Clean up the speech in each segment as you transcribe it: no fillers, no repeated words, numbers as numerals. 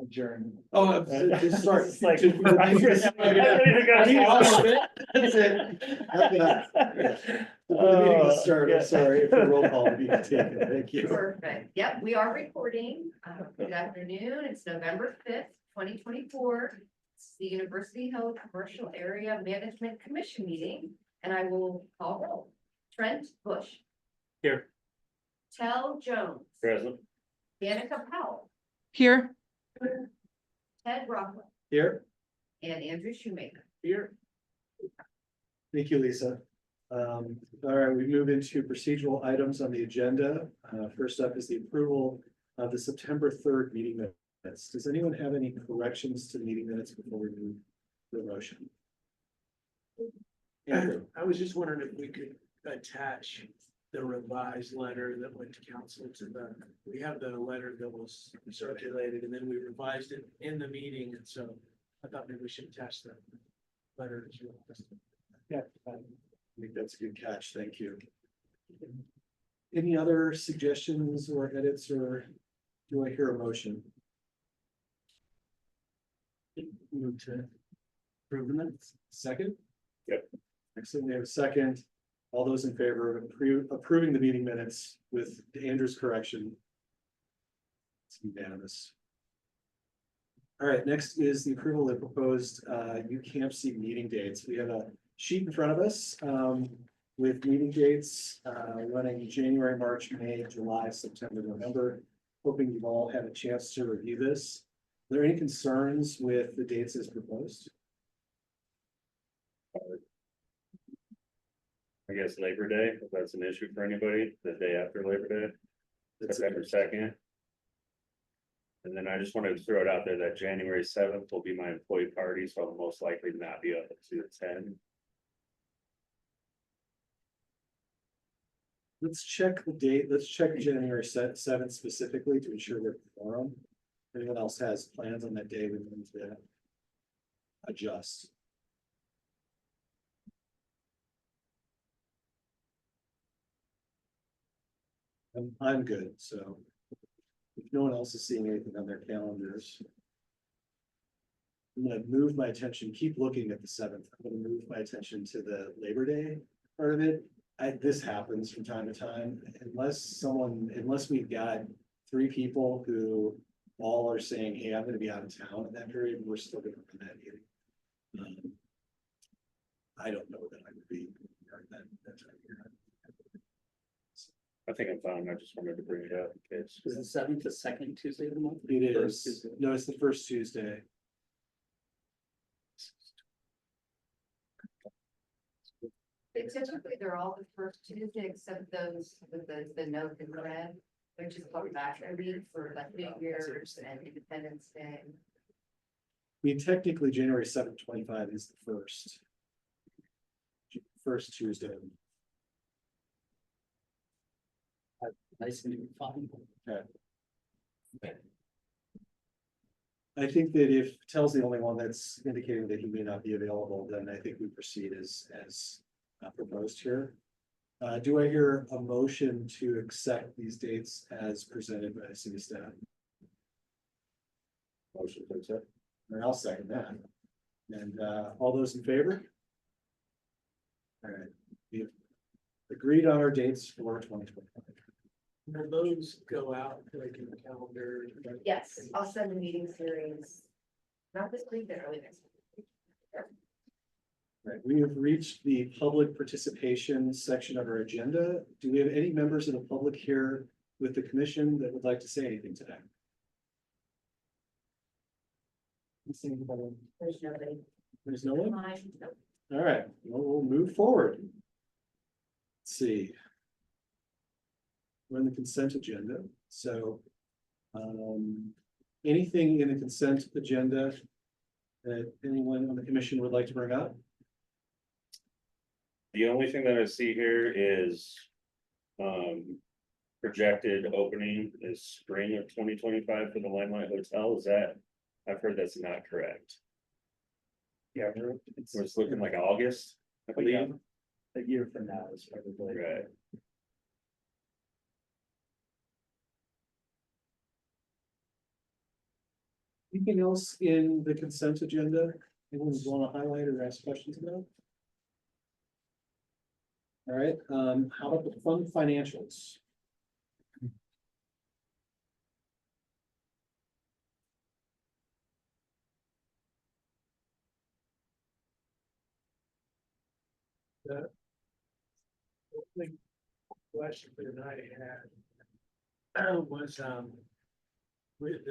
adjourn. Oh, just start. It's like- I'm I'm ready to go. That's it. Before the meeting was started, sorry, if the roll call to be taken, thank you. Perfect. Yep, we are recording. Good afternoon. It's November 5th, 2024. It's the University Hill Commercial Area Management Commission meeting, and I will call roll. Trent Bush. Here. Tel Jones. Present. Danica Powell. Here. Ted Rockwell. Here, And Andrew Shoemaker. here. Thank you, Lisa. All right, we move into procedural items on the agenda. First up is the approval of the September 3rd meeting minutes. Does anyone have any corrections to the meeting minutes before we move to the motion? Andrew, I was just wondering if we could attach the revised letter that went to council to the, we have the letter that was circulated and then we revised it in the meeting. And so I thought maybe we should attach the letter as well. yeah, I think that's a good catch. Thank you. Any other suggestions or edits, or do I hear a motion? Move to approve the minutes. Second? Yep. Excellent. We have a second. All those in favor of approving the meeting minutes with Andrew's correction? It's unanimous. All right, next is the approval of proposed UCAMC meeting dates. We have a sheet in front of us with meeting dates running January, March, May, July, September, November. Hoping you've all had a chance to review this. Are there any concerns with the dates as proposed? I guess Labor Day, if that's an issue for anybody, the day after Labor Day, September 2nd. And then I just wanted to throw it out there that January 7th will be my employee party, so I'll most likely not be up to 10. Let's check the date. Let's check January 7th specifically to ensure we're quorum. If anyone else has plans on that day, we need to adjust. I'm good, so if no one else is seeing anything on their calendars, I'm gonna move my attention, keep looking at the 7th. I'm gonna move my attention to the Labor Day part of it. This happens from time to time, unless we've got 3 people who all are saying, hey, I'm gonna be out of town in that period, we're still gonna run that meeting. I don't know that I would be during that time of year. I think I'm fine. I just wanted to bring it up in case. Is the 7th the second Tuesday of the month? It First is, Tuesday. no, it's the first Tuesday. Typically, they're all the first Tuesday, except those with the note in red, which is called back a week for like New Year's and Independence Day. I mean, technically, January 7th, 25 is the first Tuesday. Nice and fun. I think that if Tel's the only one that's indicating that he may not be available, then I think we proceed as proposed here. Do I hear a motion to accept these dates as presented by city staff? Motion to accept. Or I'll second that. And all those in favor? All right, we've agreed on our dates for 2025. Will those go out like in the calendar? Yes, I'll send the meeting series. Not this week, but early next week. Right, we have reached the public participation section of our agenda. Do we have any members of the public here with the commission that would like to say anything today? There's nobody. There's no one? Mine, no. All right, well, we'll move forward. Let's see. We're in the consent agenda, so anything in the consent agenda that anyone on the commission would like to bring up? The only thing that I see here is projected opening is spring of 2025 for the Limelight Hotel. Is that, I've heard that's not correct. Yeah. It's looking like August, I believe. A year from now is probably. Right. Anything else in the consent agenda? Anyone want to highlight or ask questions about? All right, how about the fund financials? The question that I had was, with,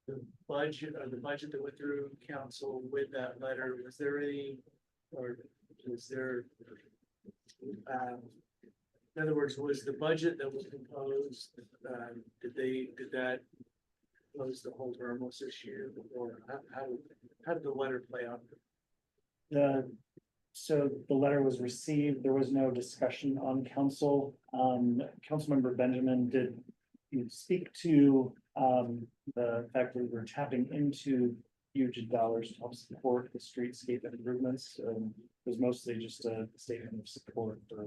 the budget, or the budget that went through council with that letter, was there any, or was there, in other words, was the budget that was proposed, did that close the whole terminus this year, or how did the letter play out? So the letter was received, there was no discussion on council. Councilmember Benjamin did speak to the fact that we were tapping into huge dollars to help support the streetscape improvements. It was mostly just a statement of support for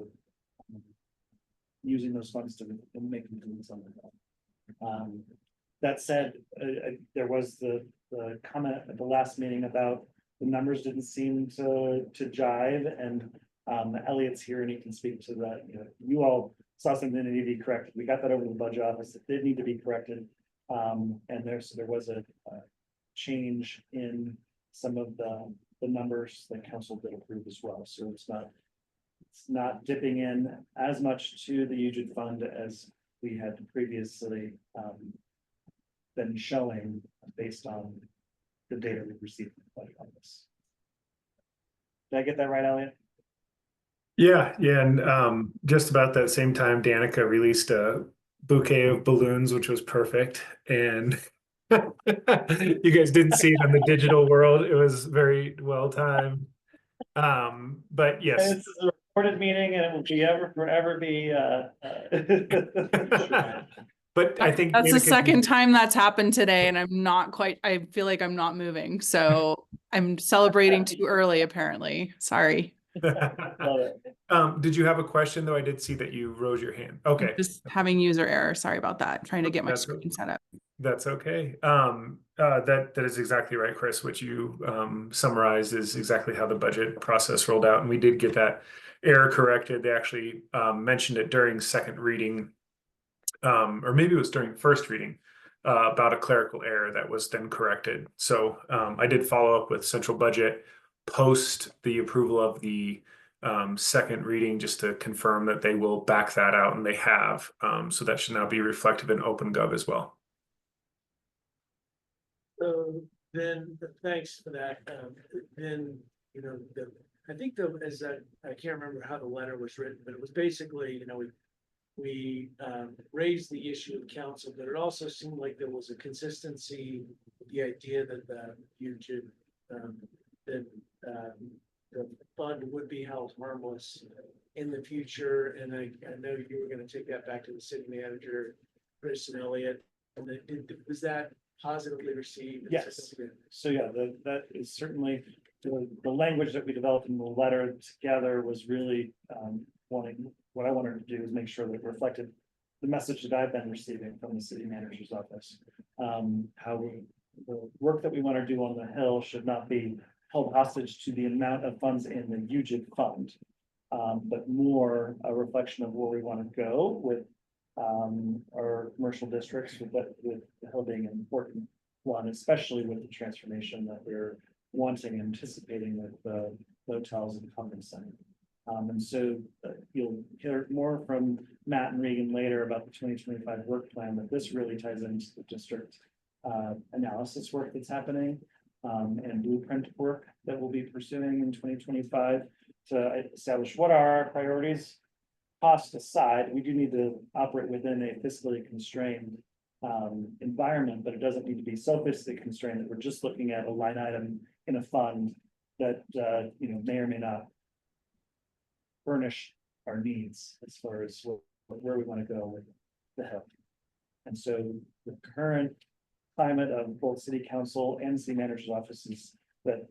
using those funds to make improvements on the. That said, there was the comment at the last meeting about the numbers didn't seem to jive, and Elliot's here and he can speak to that. You all saw something that needed to be corrected. We got that over to the budget office. It did need to be corrected. And there was a change in some of the numbers that council did approve as well. So it's not dipping in as much to the UGID fund as we had previously been showing based on the data we received from the budget office. Did I get that right, Elliot? Yeah, and just about that same time, Danica released a bouquet of balloons, which was perfect. And you guys didn't see it on the digital world. It was very well timed. But yes. And this is a recorded meeting and it will forever be But I think That's the Danica- second time that's happened today, and I feel like I'm not moving. So I'm celebrating too early, apparently. Sorry. Did you have a question though? I did see that you rose your hand. Okay. Just having user error. Sorry about that. Trying to get my That's screen set up. That's okay. That is exactly right, Chris. What you summarized is exactly how the budget process rolled out, and we did get that error corrected. They actually mentioned it during second reading, or maybe it was during first reading, about a clerical error that was then corrected. So I did follow up with central budget post the approval of the second reading just to confirm that they will back that out, and they have. So that should now be reflected in OpenGov as well. So then, thanks for that. Then, I think I can't remember how the letter was written, but it was basically, we raised the issue of council, but it also seemed like there was a consistency with the idea that the fund would be held harmless in the future. And I know you were going to take that back to the city manager, Chris and Elliot. And was that positively received? Yes. So yeah, that is certainly the language that we developed in the letter together was really what I wanted to do is make sure that it reflected the message that I've been receiving from the city manager's office. How the work that we want to do on the Hill should not be held hostage to the amount of funds in the UGID fund, but more a reflection of where we want to go with our commercial districts, with the Hill being an important one, especially with the transformation that we're wanting and anticipating with the hotels and conference center. And so you'll hear more from Matt and Regan later about the 2025 work plan, but this really ties into the district analysis work that's happening and blueprint work that we'll be pursuing in 2025 to establish what are our priorities. Cost aside, we do need to operate within a fiscally constrained environment, but it doesn't need to be so fiscally constrained that we're just looking at a line item in a fund that may or may not furnish our needs as far as where we want to go with the Hill. And so the current climate of both city council and city manager's office is that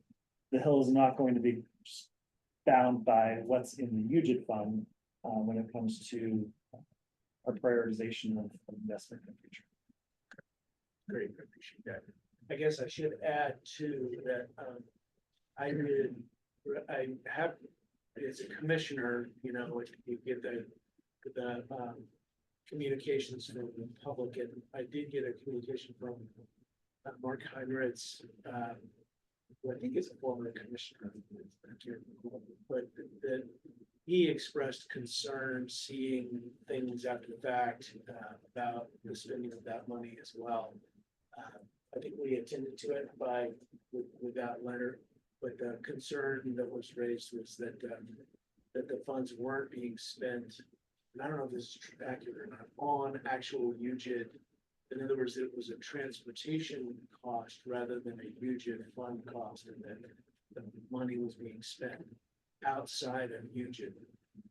the Hill is not going to be bound by what's in the UGID fund when it comes to our prioritization of investment in the future. Great, I appreciate that. I guess I should add too that, I have, as a commissioner, you know, you get the communications from the public, and I did get a communication from Mark Heinrichs, who I think is a former commissioner, I can't remember, but that he expressed concern seeing things after the fact about the spending of that money as well. I think we attended to it with that letter, but the concern that was raised was that the funds weren't being spent, and I don't know if this is accurate or not, on actual UGID. In other words, it was a transportation cost rather than a UGID fund cost, and that the money was being spent outside of UGID.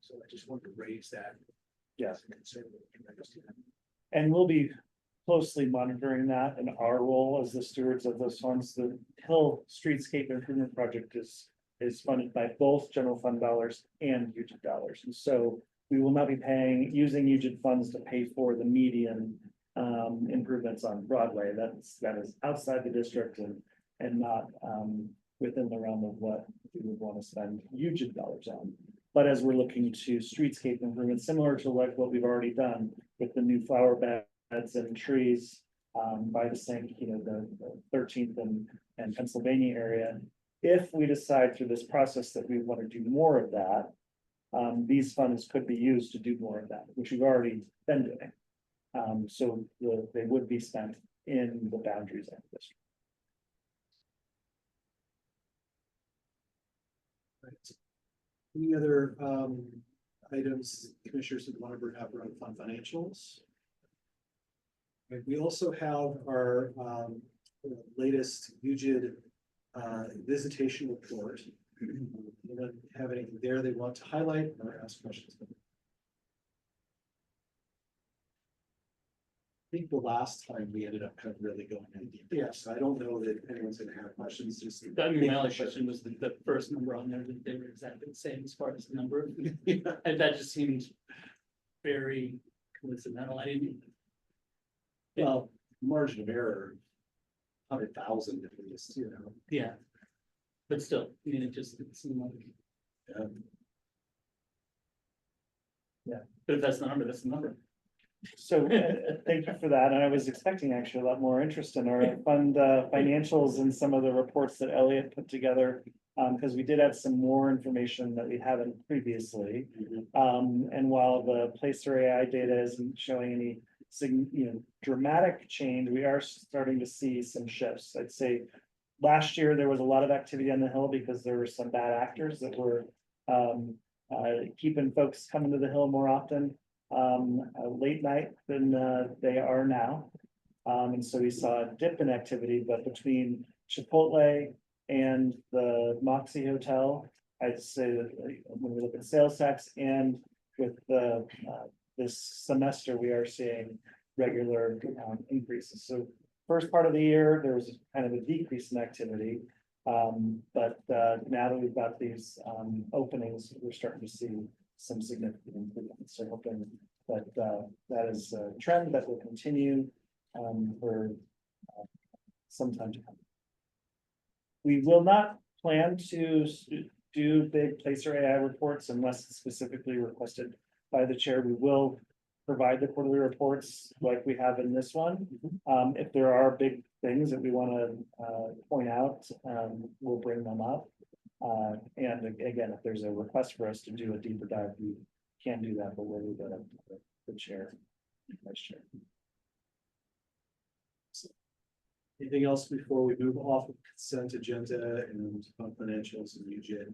So I just wanted to raise that. Yeah. as a concern. And we'll be closely monitoring that, and our role as the stewards of those funds. The Hill Streetscape Improvement Project is funded by both general fund dollars and UGID dollars. And so we will not be using UGID funds to pay for the median improvements on Broadway. That is outside the district and not within the realm of what we would want to spend UGID dollars on. But as we're looking to streetscape improvements, similar to like what we've already done with the new flower beds and trees by the same, you know, the 13th and Pennsylvania area. If we decide through this process that we want to do more of that, these funds could be used to do more of that, which we've already been doing. So they would be spent in the boundaries of the district. Any other items commissioners would want to bring up around fund financials? And we also have our latest UGID visitation report. Anyone have anything there they want to highlight or ask questions? I think the last time we ended up kind of really going in deep. Yes, I don't know that anyone's gonna have questions, just. I mean, my only question was the first number on there, that they were exactly the same as far as the number. And that just seems very coincidental. I didn't. Well, margin of error, 100,000 at least, you know. Yeah. But still, I mean, it seemed like, but if that's the number, that's the number. So thank you for that. And I was expecting actually a lot more interest in our fund financials and some of the reports that Elliot put together. Because we did have some more information that we haven't previously. And while the Placer AI data isn't showing any dramatic change, we are starting to see some shifts. I'd say last year there was a lot of activity on the Hill because there were some bad actors that were keeping folks coming to the Hill more often. Late night than they are now. And so we saw a dip in activity, but between Chipotle and the Moxie Hotel, I'd say that when we look at sales tax and with the this semester, we are seeing regular increases. So first part of the year, there was kind of a decrease in activity. But now that we've got these openings, we're starting to see some significant improvements. So hoping that that is a trend that will continue for some time to come. We will not plan to do big Placer AI reports unless specifically requested by the chair. We will provide the quarterly reports like we have in this one. If there are big things that we want to point out, we'll bring them up. And again, if there's a request for us to do a deeper dive, we can do that, but we'll leave that up to the chair, vice chair. Anything else before we move off of consent agenda and fund financials and UGID?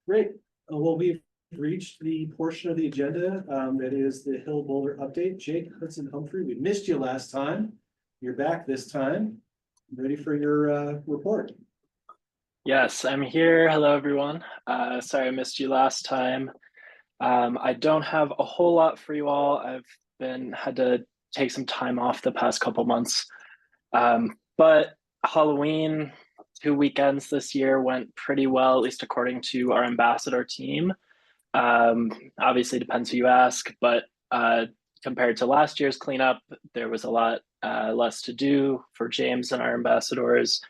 Great. Well, we've reached the portion of the agenda that is the Hill Boulder update. Jake Hudson Humphrey, we missed you last time. You're back this time. Ready for your report? Yes, I'm here. Hello, everyone. Sorry I missed you last time. I don't have a whole lot for you all. I've had to take some time off the past couple months. But Halloween 2 weekends this year went pretty well, at least according to our ambassador team. Obviously depends who you ask, but compared to last year's cleanup. There was a lot less to do for James and our ambassadors.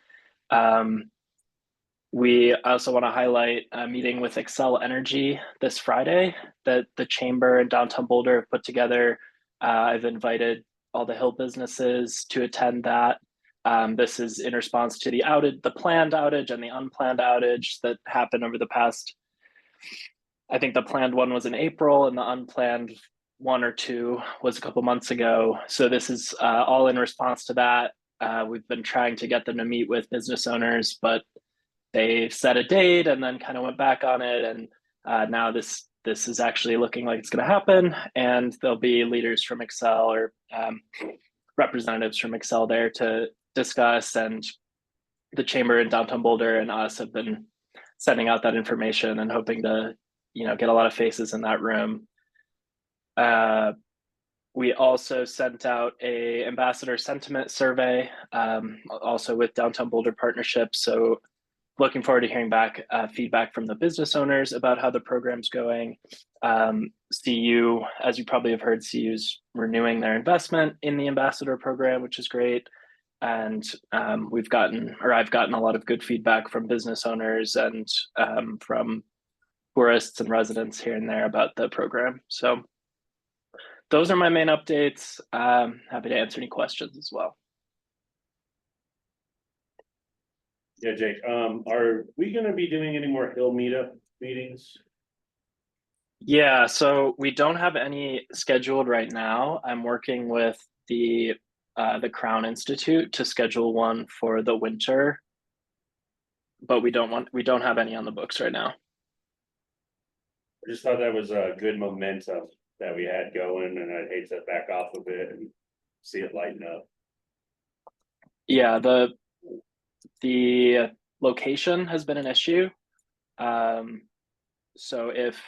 We also want to highlight a meeting with Xcel Energy this Friday that the Chamber and Downtown Boulder have put together. I've invited all the Hill businesses to attend that. This is in response to the planned outage and the unplanned outage that happened over the past. I think the planned one was in April and the unplanned 1 or 2 was a couple months ago. So this is all in response to that. We've been trying to get them to meet with business owners, but they set a date and then kind of went back on it. And now this is actually looking like it's going to happen. And there'll be leaders from Xcel or representatives from Xcel there to discuss. And the Chamber in Downtown Boulder and us have been sending out that information and hoping to, get a lot of faces in that room. We also sent out a ambassador sentiment survey, also with Downtown Boulder Partnership. So looking forward to hearing back feedback from the business owners about how the program's going. CU, as you probably have heard, CU's renewing their investment in the ambassador program, which is great. And I've gotten a lot of good feedback from business owners and from tourists and residents here and there about the program. So those are my main updates. Happy to answer any questions as well. Yeah, Jake, are we gonna be doing any more Hill meetup meetings? Yeah, so we don't have any scheduled right now. I'm working with the Crown Institute to schedule one for the winter, but we don't have any on the books right now. I just thought that was a good momentum that we had going, and I'd hate to back off of it and see it lighten up. Yeah, the location has been an issue. So if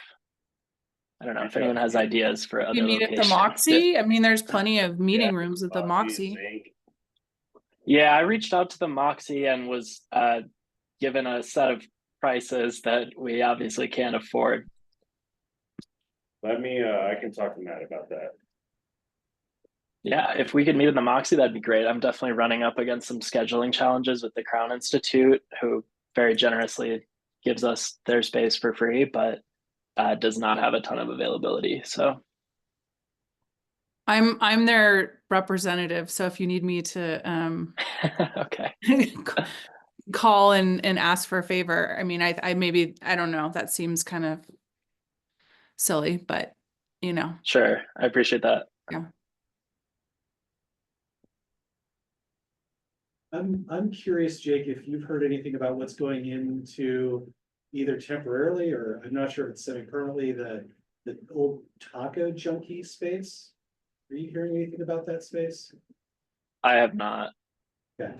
anyone has ideas for other You meet at the locations. Moxie? I mean, there's plenty of meeting rooms at the Moxie, Moxie. Zinc. Yeah, I reached out to the Moxie and was given a set of prices that we obviously can't afford. I can talk to Matt about that. Yeah, if we could meet in the Moxie, that'd be great. I'm definitely running up against some scheduling challenges with the Crown Institute, who very generously gives us their space for free, but does not have a ton of availability. So I'm their representative, so if you need me to okay. call and ask for a favor, I mean, I don't know, that seems kind of silly, but Sure, I appreciate that. Yeah. I'm curious, Jake, if you've heard anything about what's going into either temporarily or I'm not sure if it's semi-permanently, the old taco junkie space. Are you hearing anything about that space? I have not. Yeah,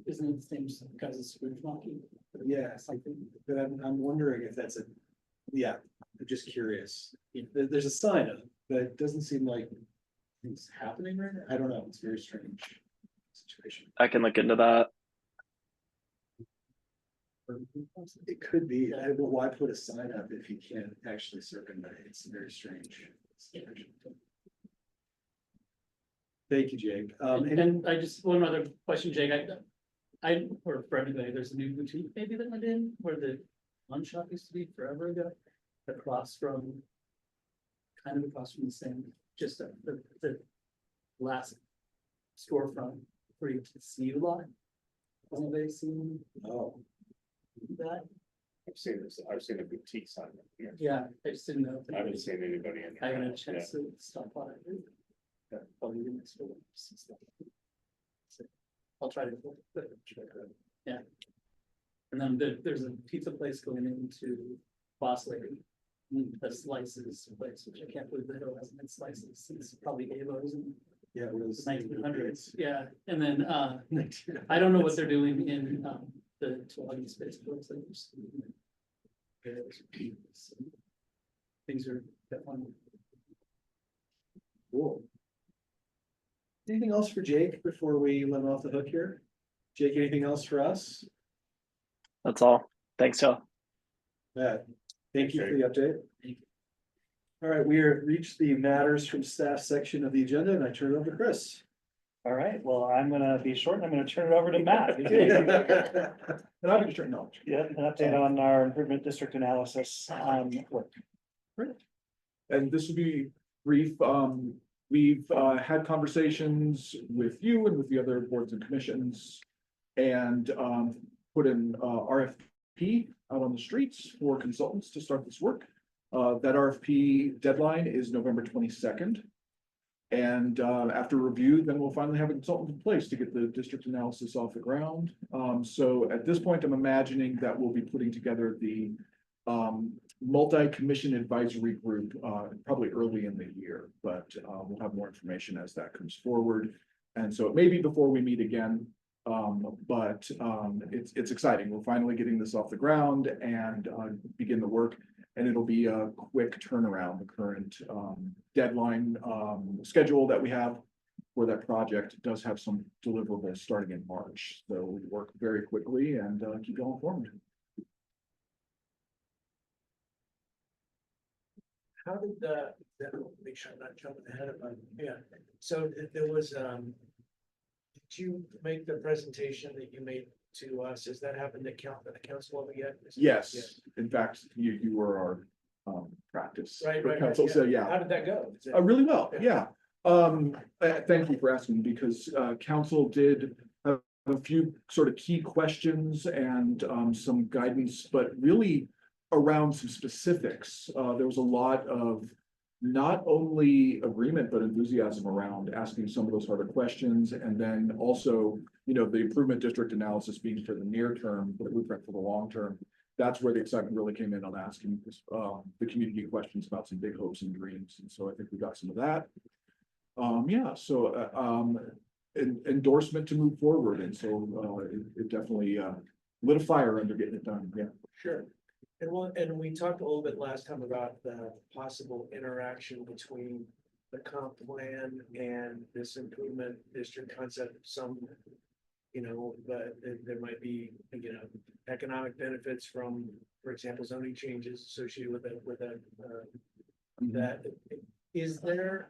Isn't it the same because it's Scrooge Monkey? yeah, something, but I'm wondering if that's I'm just curious. There's a sign up, but it doesn't seem like things happening right now. I don't know, it's very strange situation. I can look into that. It could be, but why put a sign up if you can't actually circumvent it? It's very strange. Thank you, Jake. And I just, one other question, Jake, I, or for everybody, there's a new boutique maybe that went in where the lunch shop used to be forever ago. Across from the same, just the last storefront where you can see a lot. Hasn't anybody seen that? I've seen a boutique sign up here. Yeah, I just didn't know. I haven't seen anybody in I there. haven't had a chance to stop by. Yeah. Probably the next one. So I'll try to. Yeah. And then there's a pizza place going into Boss Lady. The slices place, which I can't believe the Hill hasn't had slices since probably Avo's in Yeah, it was the 1900s. Yeah, and then I don't know what they're doing in the Tawagi space. But it looks like things are definitely cool. Anything else for Jake before we let him off the hook here? Jake, anything else for us? That's all. Thanks, y'all. Matt, thank you for the update. All right, we have reached the matters from staff section of the agenda, and I turn it over to Chris. All right, well, I'm gonna be short, and I'm gonna turn it over to Matt. And I'm gonna turn, no. Yeah, an update on our improvement district analysis work. And this will be brief. We've had conversations with you and with the other boards and commissions. And put an RFP out on the streets for consultants to start this work. That RFP deadline is November 22nd. And after review, then we'll finally have a consultant in place to get the district analysis off the ground. So at this point, I'm imagining that we'll be putting together the multi-commission advisory group probably early in the year, but we'll have more information as that comes forward. And so it may be before we meet again, but it's exciting. We're finally getting this off the ground and begin the work. And it'll be a quick turnaround. The current deadline schedule that we have for that project does have some deliverables starting in March. So we work very quickly and keep going forward. How did make sure I'm not jumping ahead of my, so there was, did you make the presentation that you made to us? Has that happened at the council level yet? Yes, in fact, you were our practice Right, for right, council, so yeah. How did that go? Really well, yeah. Thank you for asking, because council did have a few sort of key questions and some guidance, but really around some specifics. There was a lot of not only agreement, but enthusiasm around asking some of those harder questions. And then also, the improvement district analysis being for the near term, the blueprint for the long term. That's where the excitement really came in on asking the community questions about some big hopes and dreams. And so I think we got some of that. Endorsement to move forward. And so it definitely lit a fire under getting it done. Yeah. Sure. And we talked a little bit last time about the possible interaction between the comp plan and this improvement district concept. But there might be, economic benefits from, for example, zoning changes associated with that is there.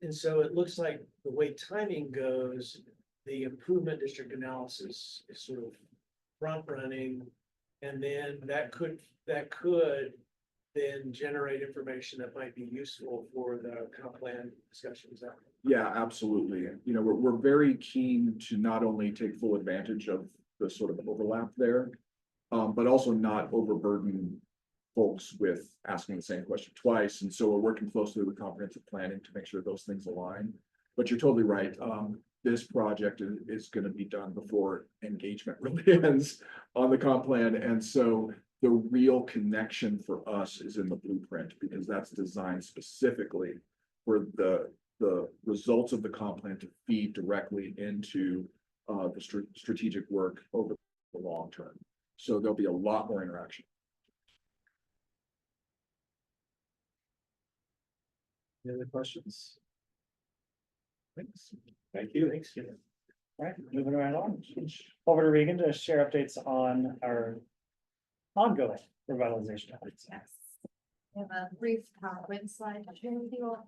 And so it looks like the way timing goes, the improvement district analysis is sort of front running. And then that could then generate information that might be useful for the comp plan discussions. Yeah, absolutely. We're very keen to not only take full advantage of the sort of overlap there, but also not overburden folks with asking the same question twice. And so we're working closely with comprehensive planning to make sure those things align. But you're totally right. This project is going to be done before engagement really ends on the comp plan. And so the real connection for us is in the blueprint, because that's designed specifically for the results of the comp plan to feed directly into the strategic work over the long term. So there'll be a lot more interaction. Any other questions? Thanks. Thank you. Thanks. All right, moving right on. Over to Regan to share updates on our ongoing revitalization efforts. Yes. I have a brief PowerPoint slide to share with you all.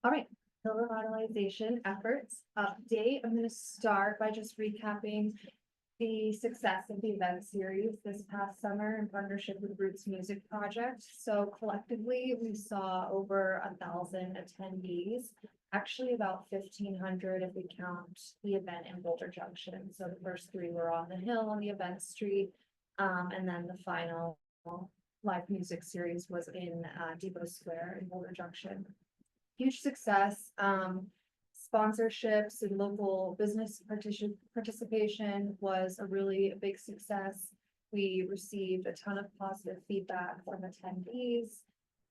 All right, Hill revitalization efforts update. I'm going to start by just recapping the success of the event series this past summer in partnership with Roots Music Project. So collectively, we saw over 1,000 attendees, actually about 1,500 if we count the event in Boulder Junction. So the first three were on the Hill on the event street, and then the final live music series was in Depot Square in Boulder Junction. Huge success. Sponsorships and local business participation was a really big success. We received a ton of positive feedback from attendees.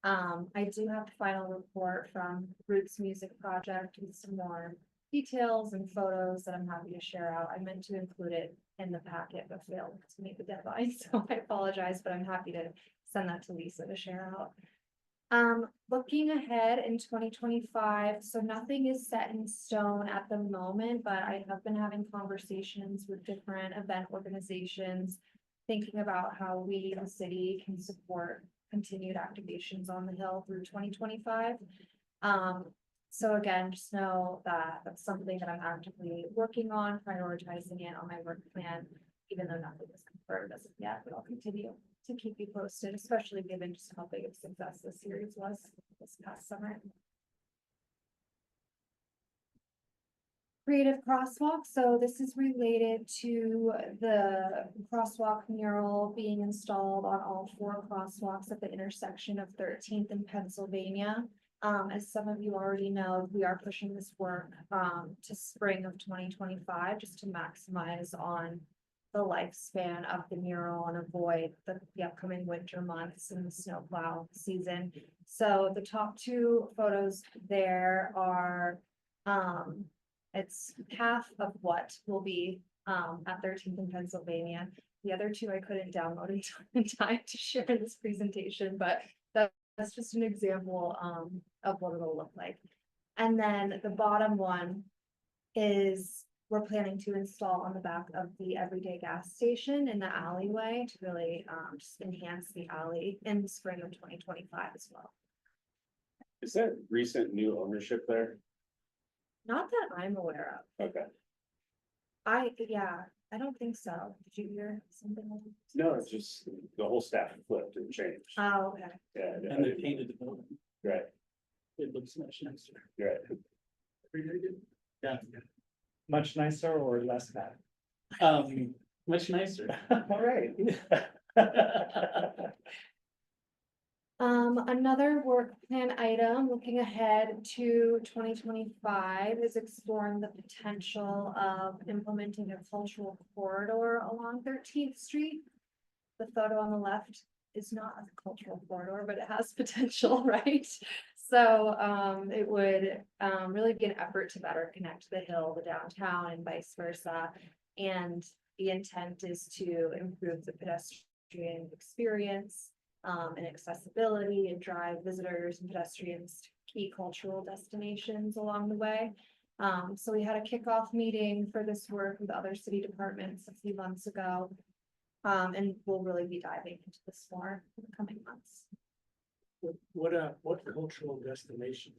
I do have the final report from Roots Music Project with some more details and photos that I'm happy to share out. I meant to include it in the packet, but failed to meet the deadline, so I apologize, but I'm happy to send that to Lisa to share out. Looking ahead in 2025, so nothing is set in stone at the moment, but I have been having conversations with different event organizations, thinking about how we, the city, can support continued activations on the Hill through 2025. So again, just know that that's something that I'm actively working on, prioritizing it on my work plan, even though nothing is confirmed as of yet, but I'll continue to keep you posted, especially given just how big of a success this series was this past summer. Creative crosswalk, so this is related to the crosswalk mural being installed on all 4 crosswalks at the intersection of 13th and Pennsylvania. As some of you already know, we are pushing this work to spring of 2025 just to maximize on the lifespan of the mural and avoid the upcoming winter months and the snowplow season. So the top 2 photos there are it's half of what will be at 13th in Pennsylvania. The other 2 I couldn't download in time to share in this presentation, but that's just an example of what it'll look like. And then the bottom one is we're planning to install on the back of the Everyday gas station in the alleyway to really just enhance the alley in the spring of 2025 as well. Is that recent new ownership there? Not that I'm aware of. Okay. I don't think so. Did you hear something like that? No, it's just the whole staff flipped and changed. Oh, okay. Yeah. And they painted the building. Right, It looks much nicer. right. Yeah, Much nicer or less bad? much nicer. All right. Another work plan item looking ahead to 2025 is exploring the potential of implementing a cultural corridor along 13th Street. The photo on the left is not a cultural corridor, but it has potential, right? So it would really be an effort to better connect the Hill, the downtown, and vice versa. And the intent is to improve the pedestrian experience and accessibility and drive visitors and pedestrians to key cultural destinations along the way. So we had a kickoff meeting for this work with other city departments a few months ago. And we'll really be diving into this more in the coming months. What cultural destination?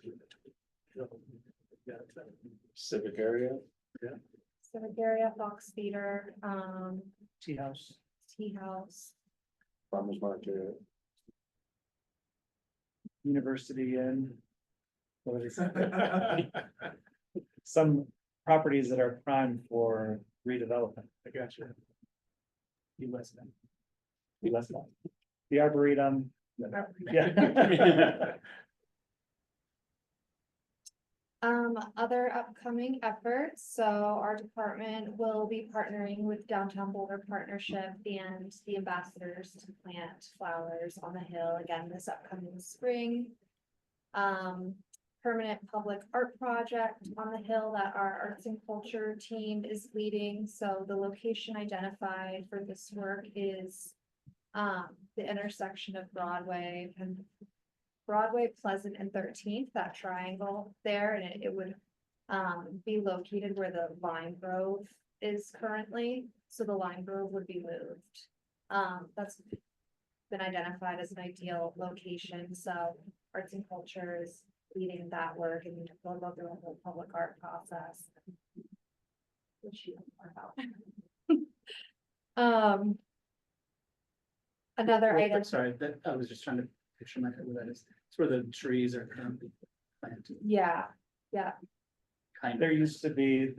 Civic area? Civic area, Fox Theater, Tea house. Tea House. Farmers market. University Inn. What is it? Some properties that are prime for redevelopment. I got you. US Bank. US Bank. The Arboretum. Yeah. Other upcoming efforts, so our department will be partnering with Downtown Boulder Partnership and the ambassadors to plant flowers on the Hill again this upcoming spring. Permanent public art project on the Hill that our arts and culture team is leading, so the location identified for this work is the intersection of Broadway and Pleasant and 13th, that triangle there, and it would be located where the Lime Grove is currently, so the Lime Grove would be moved. That's been identified as an ideal location, so arts and culture is leading that work, and we'll go through a whole public art process. Which you know more about. Another Real item. quick, sorry, that, I was just trying to picture my head where that is. It's where the trees are currently planted. Yeah, Kind of. There used to be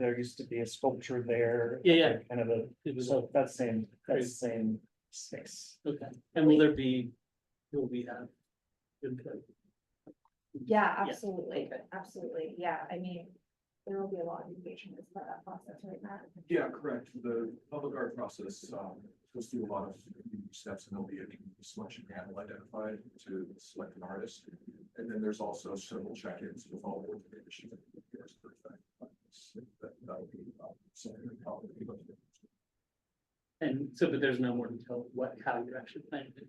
a sculpture there. Yeah. Kind of a, It was, so that's same space. okay. And will we have input? yeah, Yeah, absolutely, okay. absolutely, yeah, I mean, there will be a lot of engagement as part of that process right now. Yeah, correct. The public art process goes through a lot of steps, and there'll be a selection panel identified to select an artist. And then there's also several check-ins with all the information. That'll be, something that probably be looking at. And so, but there's no more detail what, how you're actually planning it.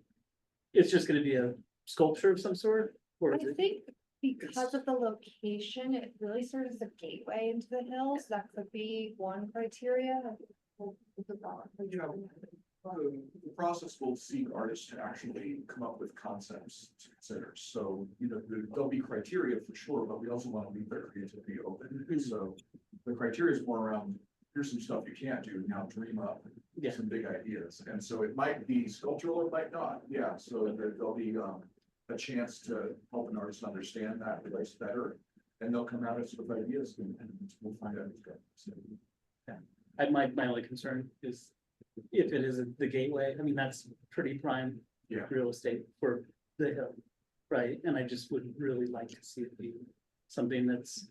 It's just gonna be a sculpture of some sort, or I is it? think because of the location, it really serves as a gateway into the hills. That could be one criteria. You know, the process will seek artists to actually come up with concepts to consider. So, you know, there'll be criteria for sure, but we also want to leave their creativity open. So the criteria is more around, here's some stuff you can't do, now dream up Yeah. some big ideas. And so it might be sculptural, it might not. Yeah, so there'll be a chance to help an artist understand that place better. And they'll come out with ideas and we'll find out. So, My only concern is if it is the gateway, I mean, that's pretty prime Yeah. real estate for the hill, right? And I just would really like to see it be something that's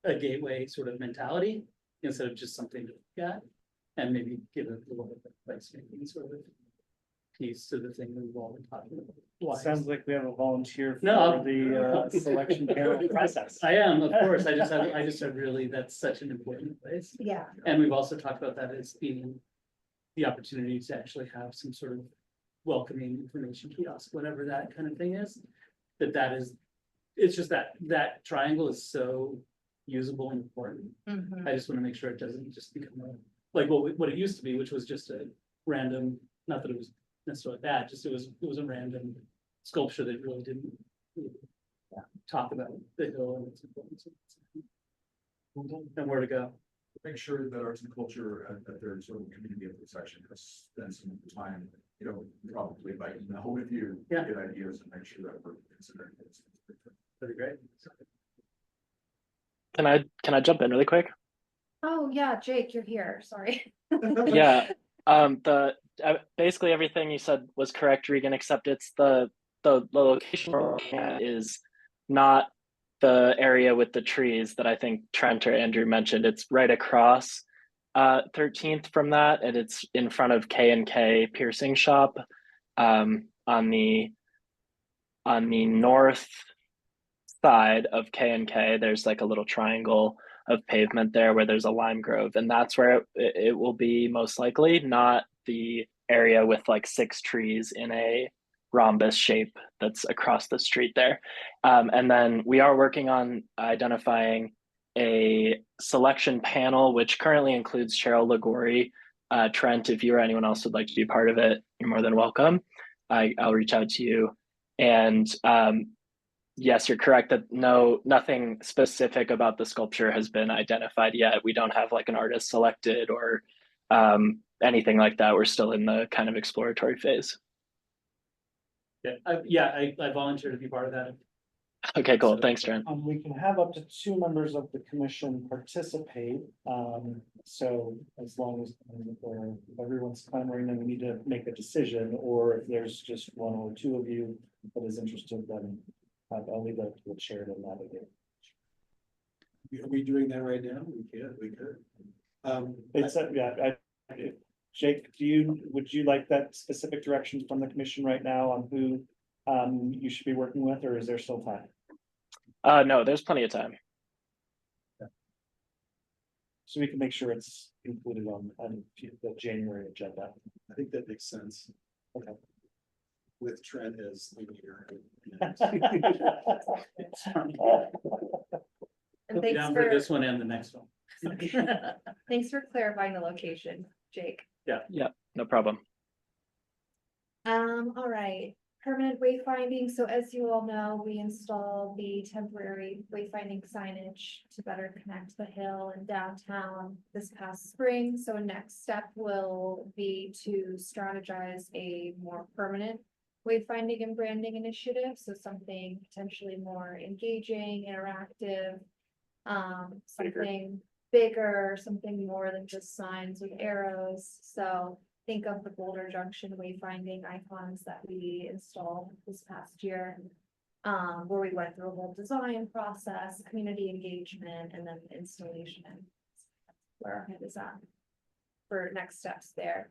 a gateway sort of mentality instead of just something to look at, and maybe give it a little bit of placemaking sort of piece to the thing we've all been talking about. Why? Sounds like we have a volunteer No. for the selection panel process. I am, of course, I just have really, that's such an important place. Yeah, And we've also talked about that as being the opportunity to actually have some sort of welcoming information kiosk, whatever that kind of thing is. That is, it's just that triangle is so usable and important. mhm. I just want to make sure it doesn't just become like what it used to be, which was just a random, not that it was necessarily bad, just it was a random sculpture that really didn't talk about the hill and its importance. And where to go. Make sure that arts and culture at their sort of community of section has spent some time, you know, probably by email with you. Yeah. Get ideas and make sure that we're considering it. That'd be great. Can I jump in really quick? Oh, yeah, Jake, you're here. Sorry. Yeah, basically everything you said was correct, Regan, except it's the location we're looking at is not the area with the trees that I think Trent or Andrew mentioned. It's right across 13th from that, and it's in front of K&K Piercing Shop on the north side of K&K. There's like a little triangle of pavement there where there's a lime grove, and that's where it will be most likely, not the area with like 6 trees in a rhombus shape that's across the street there. And then we are working on identifying a selection panel, which currently includes Cheryl Ligori. Trent, if you or anyone else would like to be part of it, you're more than welcome. I'll reach out to you. And yes, you're correct that nothing specific about the sculpture has been identified yet. We don't have like an artist selected or anything like that. We're still in the kind of exploratory phase. I volunteer to be part of that. Okay, cool. Thanks, Trent. We can have up to 2 members of the commission participate. So as long as everyone's clamoring, then we need to make a decision, or if there's just 1 or 2 of you that is interested, then I'll leave that to the chair to navigate. Are we doing that right now? We could. It's, Jake, would you like that specific direction from the commission right now on who you should be working with, or is there still time? No, there's plenty of time. So we can make sure it's included on the January agenda. I think that makes sense. Okay. With Trent as the leader. And thanks Down for for, this one and the next one. thanks for clarifying the location, Jake. Yeah, no problem. All right, permanent wayfinding. So as you all know, we installed the temporary wayfinding signage to better connect the hill and downtown this past spring. So a next step will be to strategize a more permanent wayfinding and branding initiative. So something potentially more engaging, interactive, something bigger, something more than just signs with arrows. So think of the Boulder Junction wayfinding icons that we installed this past year. Where we went through a whole design process, community engagement, and then the installation. Where our head is at for next steps there.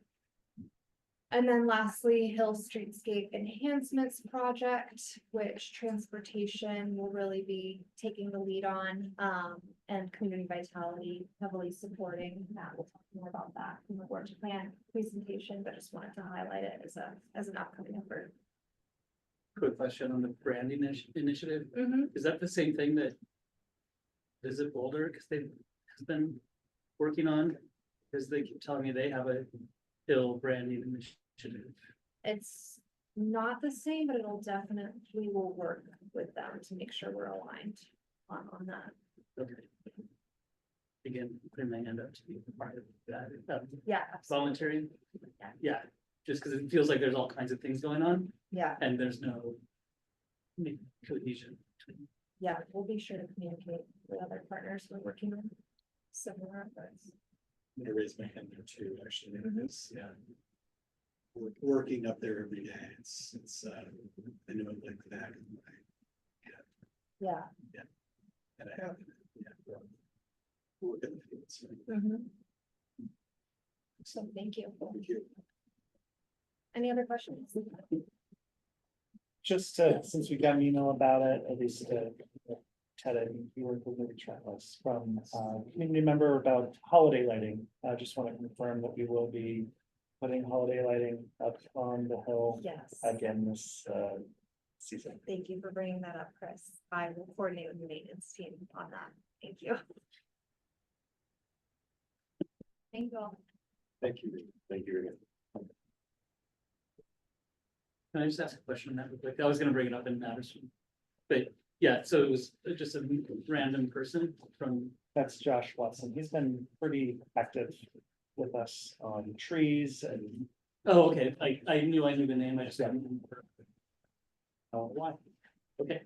And then lastly, Hill Streetscape Enhancements Project, which transportation will really be taking the lead on, and Community Vitality heavily supporting that. We'll talk more about that in the work plan presentation, but just wanted to highlight it as an upcoming effort. Quick question on the branding initiative. Mm-hmm. Is that the same thing that Visit Boulder, because they've been working on? Because they keep telling me they have a Hill branding initiative. It's not the same, but it'll definitely, we will work with them to make sure we're aligned on that. Okay. Again, putting my hand up to be part of that. Yeah, absolutely. Voluntary? Yeah. Yeah, just because it feels like there's all kinds of things going on Yeah, and there's no cohesion. yeah, we'll be sure to communicate with other partners we're working on similar efforts. I'm gonna raise my hand there too, actually, Mhm. because, yeah. Working up there every day, it's, I know it like the back of my, Yeah. and I have, yeah. Work in the fields. Mhm. So thank you. Thank you. Any other questions? Just since we got an email about it, at least Ted, I think you worked with maybe Travis from community member about holiday lighting. I just want to confirm that we will be putting holiday lighting up on the hill Yes. again this season. Thank you for bringing that up, Chris. I will coordinate with the maintenance team on that. Thank you. Thank you all. Thank you. Thank you. Can I just ask a question on that real quick? I was gonna bring it up in Madison. But yeah, so it was just a random person from, That's Josh Watson. He's been pretty active with us on trees and oh, okay, I knew the name, I just didn't remember. Why? Okay,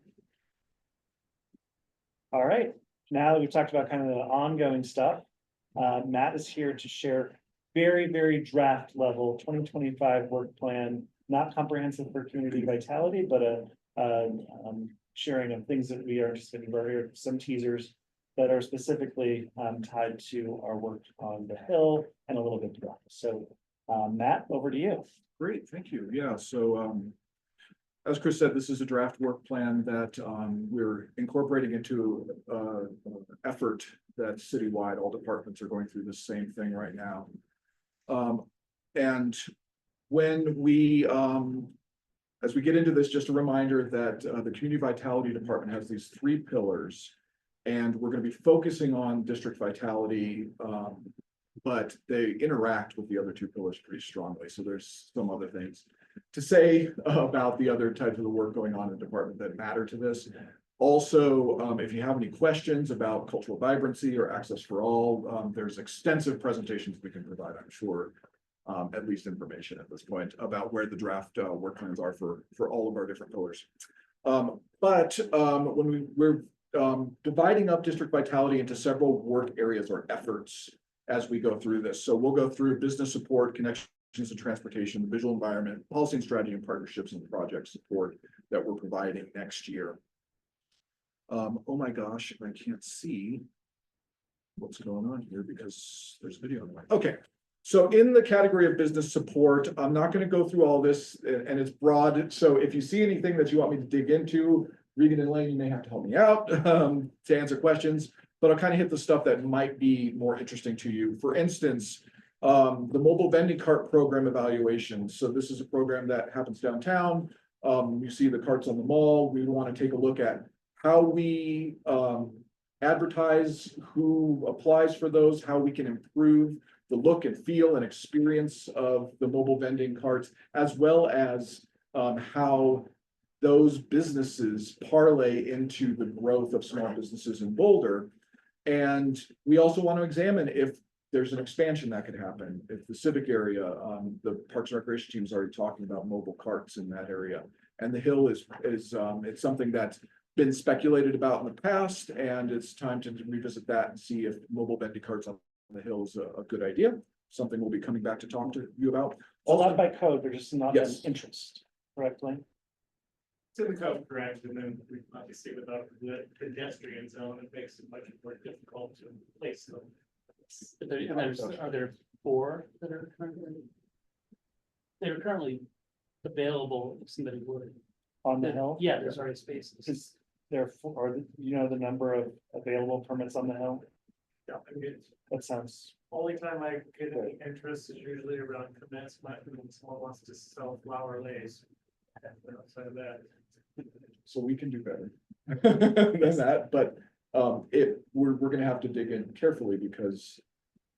all right. Now that we've talked about kind of the ongoing stuff, Matt is here to share very draft level 2025 work plan, not comprehensive for community vitality, but a sharing of things that we are interested in. We're here, some teasers that are specifically tied to our work on the Hill and a little bit beyond. So Matt, over to you. Great, thank you. Yeah, so as Chris said, this is a draft work plan that we're incorporating into effort that citywide, all departments are going through the same thing right now. And when we, as we get into this, just a reminder that the Community Vitality Department has these 3 pillars. And we're going to be focusing on district vitality, but they interact with the other 2 pillars pretty strongly. So there's some other things to say about the other types of the work going on in the department that matter to this. Also, if you have any questions about cultural vibrancy or access for all, there's extensive presentations we can provide, I'm sure. At least information at this point about where the draft work plans are for all of our different pillars. But when we're dividing up district vitality into several work areas or efforts as we go through this. So we'll go through business support, connections to transportation, visual environment, policy and strategy and partnerships and project support that we're providing next year. Oh my gosh, I can't see what's going on here because there's video on the way. Okay. So in the category of business support, I'm not going to go through all this and it's broad. So if you see anything that you want me to dig into, Regan and Lane, you may have to help me out to answer questions, but I'll kind of hit the stuff that might be more interesting to you. For instance, the mobile vending cart program evaluation. So this is a program that happens downtown. You see the carts on the mall. We want to take a look at how we advertise, who applies for those, how we can improve the look and feel and experience of the mobile vending carts, as well as how those businesses parlay into the growth of small businesses in Boulder. And we also want to examine if there's an expansion that could happen. If the civic area, the Parks and Recreation team is already talking about mobile carts in that area. And the Hill is it's something that's been speculated about in the past, and it's time to revisit that and see if mobile vending carts on the Hill is a good idea. Something we'll be coming back to talk to you about. Allowed by code, they're just not an Yes. interest, correctly? It's in the code, correct, and then we obviously without the pedestrian zone, it makes it much more difficult to place them. are there 4 that are currently? they're currently available if somebody would. On the hill? Yeah, there's already spaces. Is there, or you know, the number of available permits on the hill? Yeah, I mean, it's That sounds, only time I get any interest is usually around commencement, when someone wants to sell flower lace. Outside of that. So we can do better than that, but we're gonna have to dig in carefully because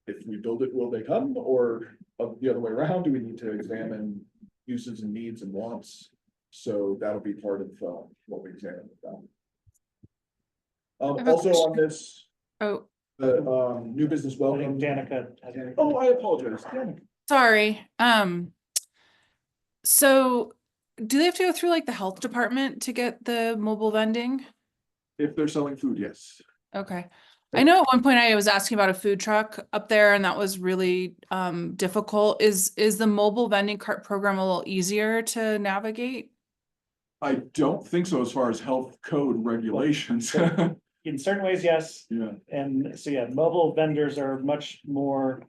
if we build it, will they come, or the other way around, do we need to examine uses and needs and wants? So that'll be part of what we examine with them. have a Also on question. this, Oh, the new business I welcome. think Danica has. Oh, I apologize. Danica. sorry. So do they have to go through like the health department to get the mobile vending? If they're selling food, yes. Okay. I know at one point I was asking about a food truck up there and that was really difficult. Is the mobile vending cart program a little easier to navigate? I don't think so as far as health code regulations. In certain ways, yes, Yeah. and so, yeah, mobile vendors are much more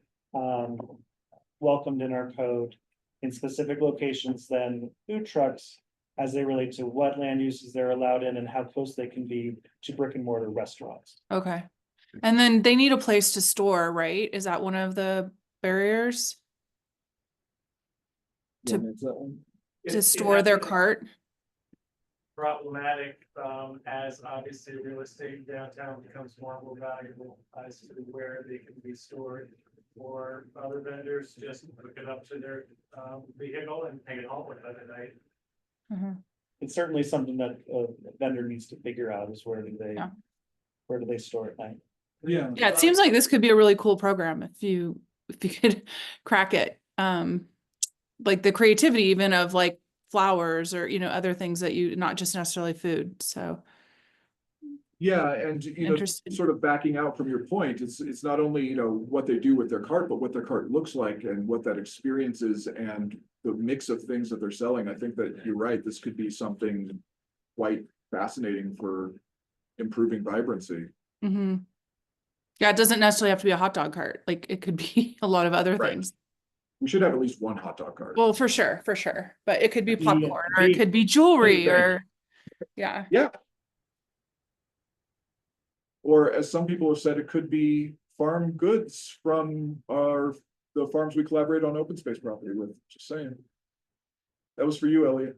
welcomed in our code in specific locations than food trucks as they relate to what land uses they're allowed in and how close they can be to brick and mortar restaurants. Okay. And then they need a place to store, right? Is that one of the barriers To- What is that one? to store their cart? Problematic, as obviously real estate downtown becomes more and more valuable as to where they can be stored. Or other vendors just hook it up to their, vehicle and take it home with them at night. Mhm. It's certainly something that a vendor needs to figure out is Yeah. where do they store at night? Yeah. Yeah, it seems like this could be a really cool program if you could crack it. Like the creativity even of like flowers or, you know, other things that you, not just necessarily food, so. Yeah, and Interesting. sort of backing out from your point, it's not only, what they do with their cart, but what their cart looks like and what that experience is and the mix of things that they're selling. I think that you're right, this could be something quite fascinating for improving vibrancy. Mhm. Yeah, it doesn't necessarily have to be a hot dog cart, like it could be a lot of other Right. things. We should have at least one hot dog cart. Well, for sure, but it could be The- popcorn or it the- could be jewelry Anything. or, yeah. Yeah. Or as some people have said, it could be farm goods from the farms we collaborate on open space property with, just saying. That was for you, Elliot.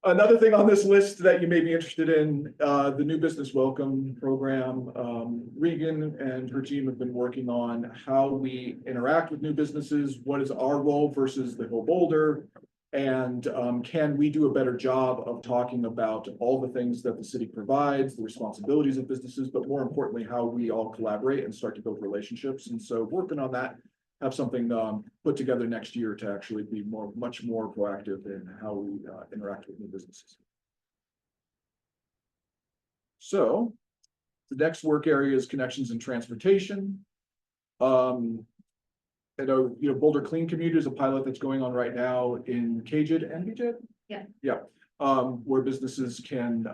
Another thing on this list that you may be interested in, the new business welcome program. Regan and her team have been working on how we interact with new businesses. What is our role versus the whole Boulder? And can we do a better job of talking about all the things that the city provides, the responsibilities of businesses, but more importantly, how we all collaborate and start to build relationships. And so working on that, have something put together next year to actually be much more proactive in how we interact with new businesses. So the next work area is connections and transportation. I know, Boulder Clean Community is a pilot that's going on right now in KJID and BJID. Yeah. Yeah, where businesses can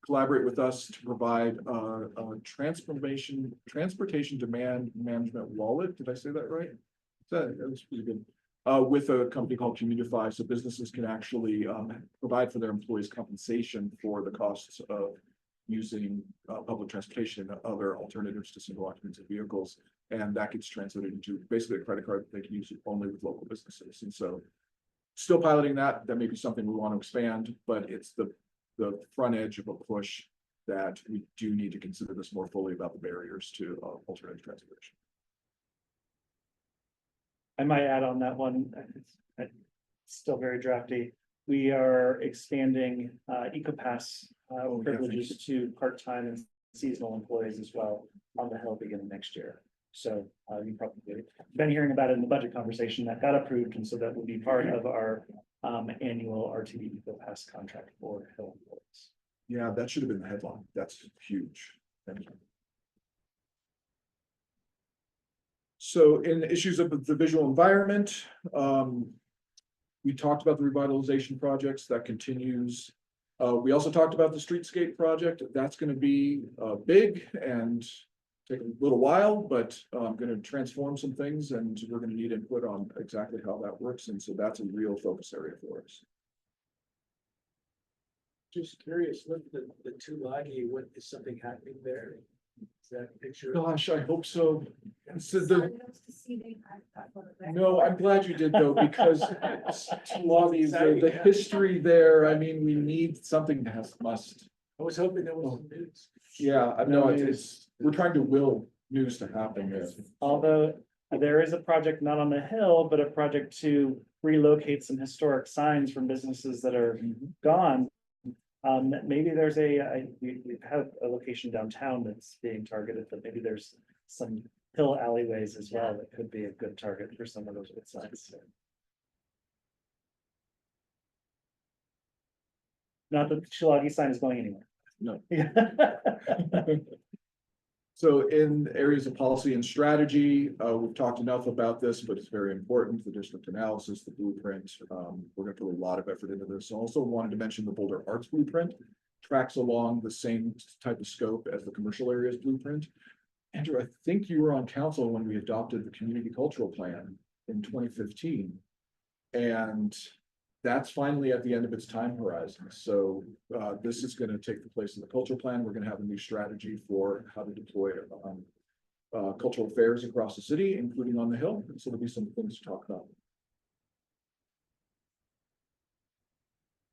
collaborate with us to provide a transportation demand management wallet. Did I say that right? That was pretty good. With a company called Communify, so businesses can actually provide for their employees compensation for the costs of using public transportation and other alternatives to single occupancy vehicles. And that gets translated into basically a credit card that they can use only with local businesses. And so still piloting that. That may be something we want to expand, but it's the front edge of a push that we do need to consider this more fully about the barriers to alternative transportation. I might add on that one, it's still very drafty. We are expanding EcoPass privileges to part-time and seasonal employees as well on the Hill beginning next year. So you probably been hearing about it in the budget conversation that got approved, and so that will be part of our annual RTD EcoPass contract for Hill employees. Yeah, that should have been the headline. That's huge. Thank you. So in issues of the visual environment, we talked about the revitalization projects that continues. We also talked about the streetscape project. That's going to be big and take a little while, but I'm gonna transform some things and we're gonna need input on exactly how that works. And so that's a real focus area for us. Just curious, look, the Tulagi, what is something happening there? Is that picture? Gosh, I hope so. So Sorry, those to see they had that photograph. no, I'm glad you did though, because the history there, I mean, we need something that must. I was hoping there was some news. Yeah, I know we're trying to will news to happen there. Although there is a project not on the hill, but a project to relocate some historic signs from businesses that are gone. Maybe there's we have a location downtown that's being targeted, but maybe there's some hill alleyways as well that could be a good target for some of those good signs. Not that the Tulagi sign is going anywhere. No. Yeah. So in areas of policy and strategy, we've talked enough about this, but it's very important, the district analysis, the blueprint. We're gonna put a lot of effort into this. Also wanted to mention the Boulder Arts Blueprint tracks along the same type of scope as the commercial areas blueprint. Andrew, I think you were on council when we adopted the community cultural plan in 2015. And that's finally at the end of its time horizon. So this is going to take the place of the cultural plan. We're going to have a new strategy for how to deploy cultural affairs across the city, including on the Hill. So there'll be some things to talk about.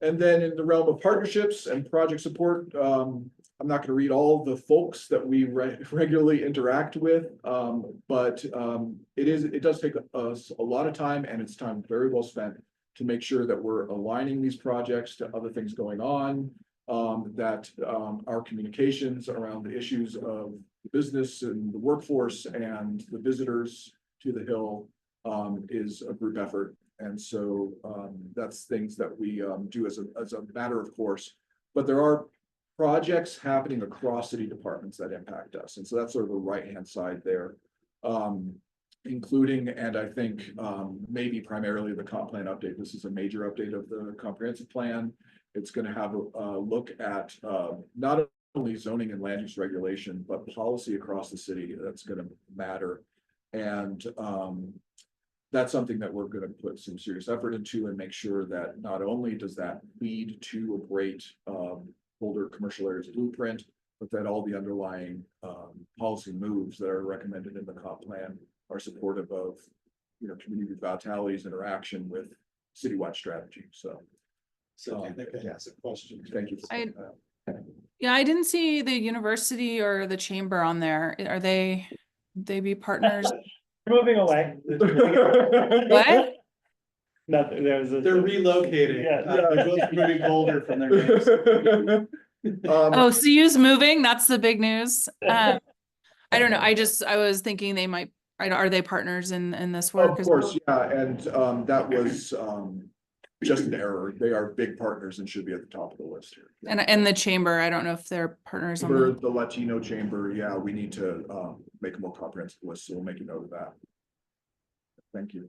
And then in the realm of partnerships and project support, I'm not going to read all the folks that we regularly interact with, but it does take us a lot of time, and it's time very well spent to make sure that we're aligning these projects to other things going on, that our communications around the issues of the business and the workforce and the visitors to the Hill is a group effort. And so that's things that we do as a matter of course, but there are projects happening across city departments that impact us. And so that's sort of the right-hand side there. Including, and I think maybe primarily the comp plan update. This is a major update of the comprehensive plan. It's going to have a look at not only zoning and land use regulation, but policy across the city that's going to matter. And that's something that we're going to put some serious effort into and make sure that not only does that lead to a great Boulder commercial areas blueprint, but that all the underlying policy moves that are recommended in the comp plan are supportive of, community vitality's interaction with citywide strategy. So I think I asked a question. Thank you. Yeah, I didn't see the university or the chamber on there. Are they be partners? Moving away. What? No, They're relocating. Yeah. They're both moving Boulder from their names. Oh, CU's moving. That's the big news. I don't know. I was thinking they might. Are they partners in this work? Of course, yeah, and that was just an error. They are big partners and should be at the top of the list here. And the chamber, I don't know if they're partners on For the Latino chamber, yeah, we need to make a more comprehensive list, so we'll make a note of that. Thank you.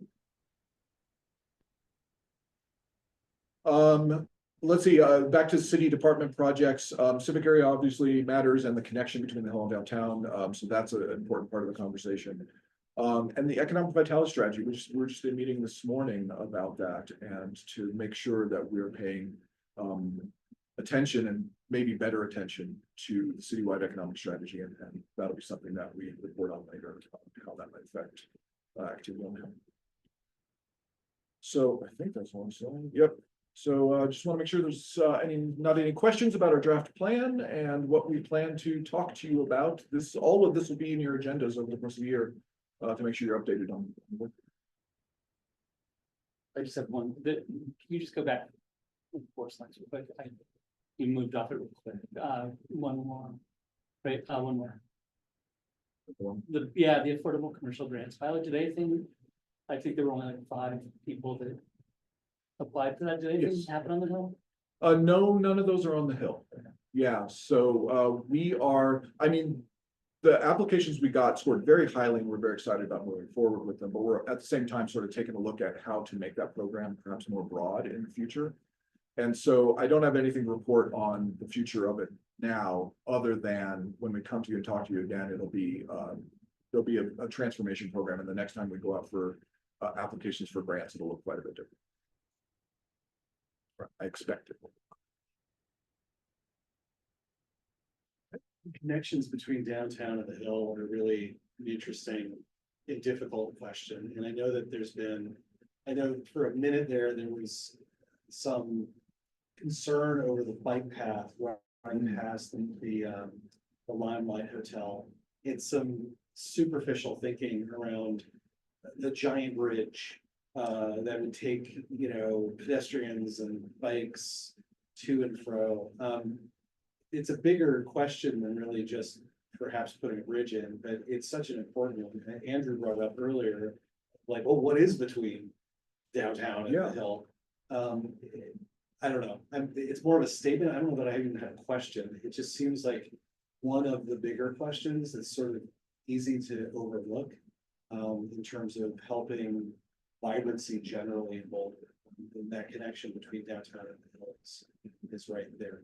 Let's see, back to city department projects. Civic area obviously matters and the connection between the Hill and downtown. So that's an important part of the conversation. And the economic vitality strategy, which we're just in a meeting this morning about that, and to make sure that we're paying attention and maybe better attention to the citywide economic strategy. And that'll be something that we report on later, how that might affect activity on the Hill. So I think that's all I'm saying. Yep. So just want to make sure there's not any questions about our draft plan and what we plan to talk to you about. All of this will be in your agendas over the course of the year to make sure you're updated on. I just have one. Can you just go back 4 slides real quick? You moved off it real quick. One more. Right, one more. The affordable commercial grants pilot. Did anything? I think there were only like 5 people that applied for that. Did anything happen on the Hill? No, none of those are on the Hill. Yeah, so the applications we got scored very highly and we're very excited about moving forward with them, but we're at the same time sort of taking a look at how to make that program perhaps more broad in the future. And so I don't have anything to report on the future of it now, other than when we come to you and talk to you again, it'll be, there'll be a transformation program, and the next time we go out for applications for grants, it'll look quite a bit different. I expect it. Connections between downtown and the Hill are really an interesting and difficult question. And I know that I know for a minute there was some concern over the bike path running past the Limelight Hotel. It's some superficial thinking around the giant bridge that would take, pedestrians and bikes to and fro. It's a bigger question than really just perhaps putting a bridge in, but it's such an important one. Andrew brought up earlier, like, oh, what is between downtown and the Hill? I don't know. It's more of a statement. I don't know that I even have a question. It just seems like one of the bigger questions that's sort of easy to overlook in terms of helping vibrancy generally in Boulder. And that connection between downtown and the Hills is right there.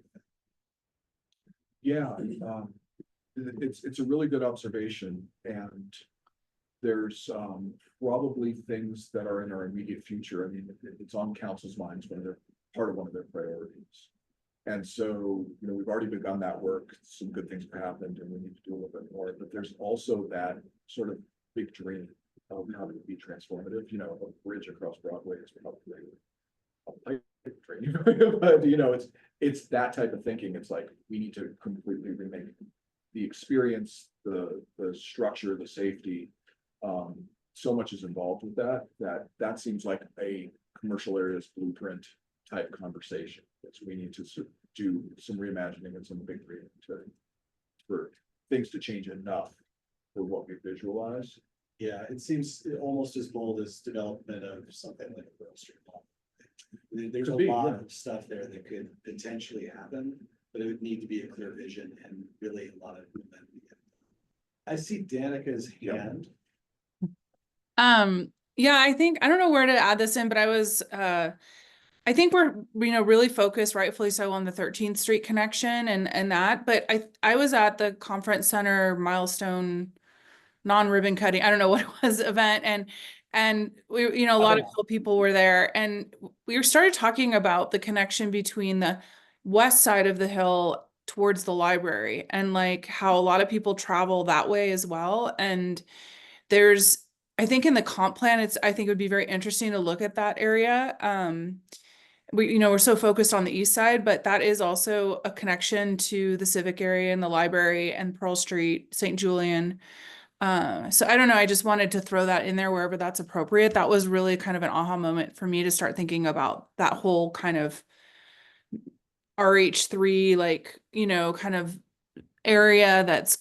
Yeah, it's a really good observation, and there's probably things that are in our immediate future. I mean, it's on council's minds when they're part of one of their priorities. And so, we've already begun that work. Some good things have happened, and we need to do a little bit more. But there's also that sort of big dream of how to be transformative. A bridge across Broadway is probably a pipe dream, but it's that type of thinking. It's like we need to completely remake the experience, the structure, the safety. So much is involved with that seems like a commercial areas blueprint type conversation. We need to do some reimagining and some big dreaming for things to change enough for what we visualize. Yeah, it seems almost as bold as development of something like a Pearl Street Mall. There's a lot of stuff there that could potentially happen, but it would need to be a clear vision and really a lot of momentum. I see Danica's hand. Yeah, I don't know where to add this in, but I think we're, really focused, rightfully so, on the 13th Street connection and that, but I was at the conference center milestone non-ribbon cutting, I don't know what it was, event, and we, a lot of cool people were there, and we started talking about the connection between the west side of the Hill towards the library, and like how a lot of people travel that way as well. And I think in the comp plan, I think it would be very interesting to look at that area. We're so focused on the east side, but that is also a connection to the civic area and the library and Pearl Street, St. Julian. So I don't know. I just wanted to throw that in there wherever that's appropriate. That was really kind of an aha moment for me to start thinking about that whole kind of RH3, kind of area that's,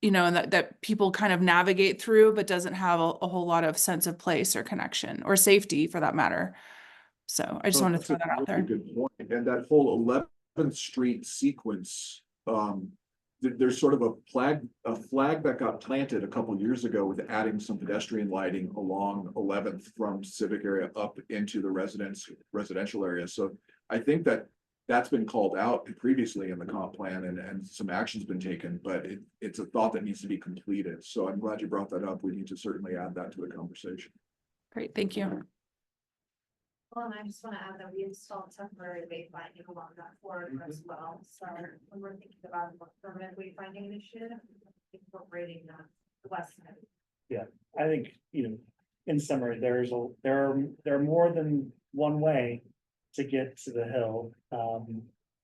and that people kind of navigate through, but doesn't have a whole lot of sense of place or connection or safety for that matter. So I just wanted to throw that out there. Good point. And that whole 11th Street sequence, there's sort of a flag that got planted a couple years ago with adding some pedestrian lighting along 11th from civic area up into the residential area. So I think that's been called out previously in the comp plan, and some action's been taken, but it's a thought that needs to be completed. So I'm glad you brought that up. We need to certainly add that to the conversation. Great, thank you. Well, and I just want to add that we installed temporary wayfinding along that corridor as well. So when we're thinking about a more permanent wayfinding initiative, incorporating the west side. Yeah, I think, in summary, there are more than one way to get to the Hill,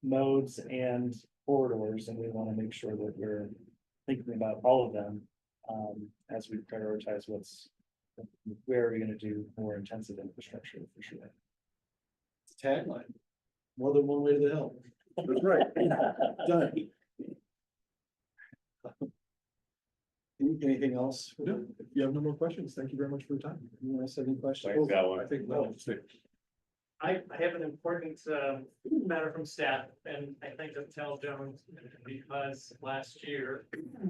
modes and corridors, and we want to make sure that we're thinking about all of them as we prioritize where are we going to do more intensive infrastructure for sure. It's a tagline. More than one way to the Hill. That's right. Done. Anything else? No, if you have no more questions, thank you very much for your time. Anyone else have any questions? Thanks, that one. I think no. I have an important matter from staff, and I think to tell Jones, because last year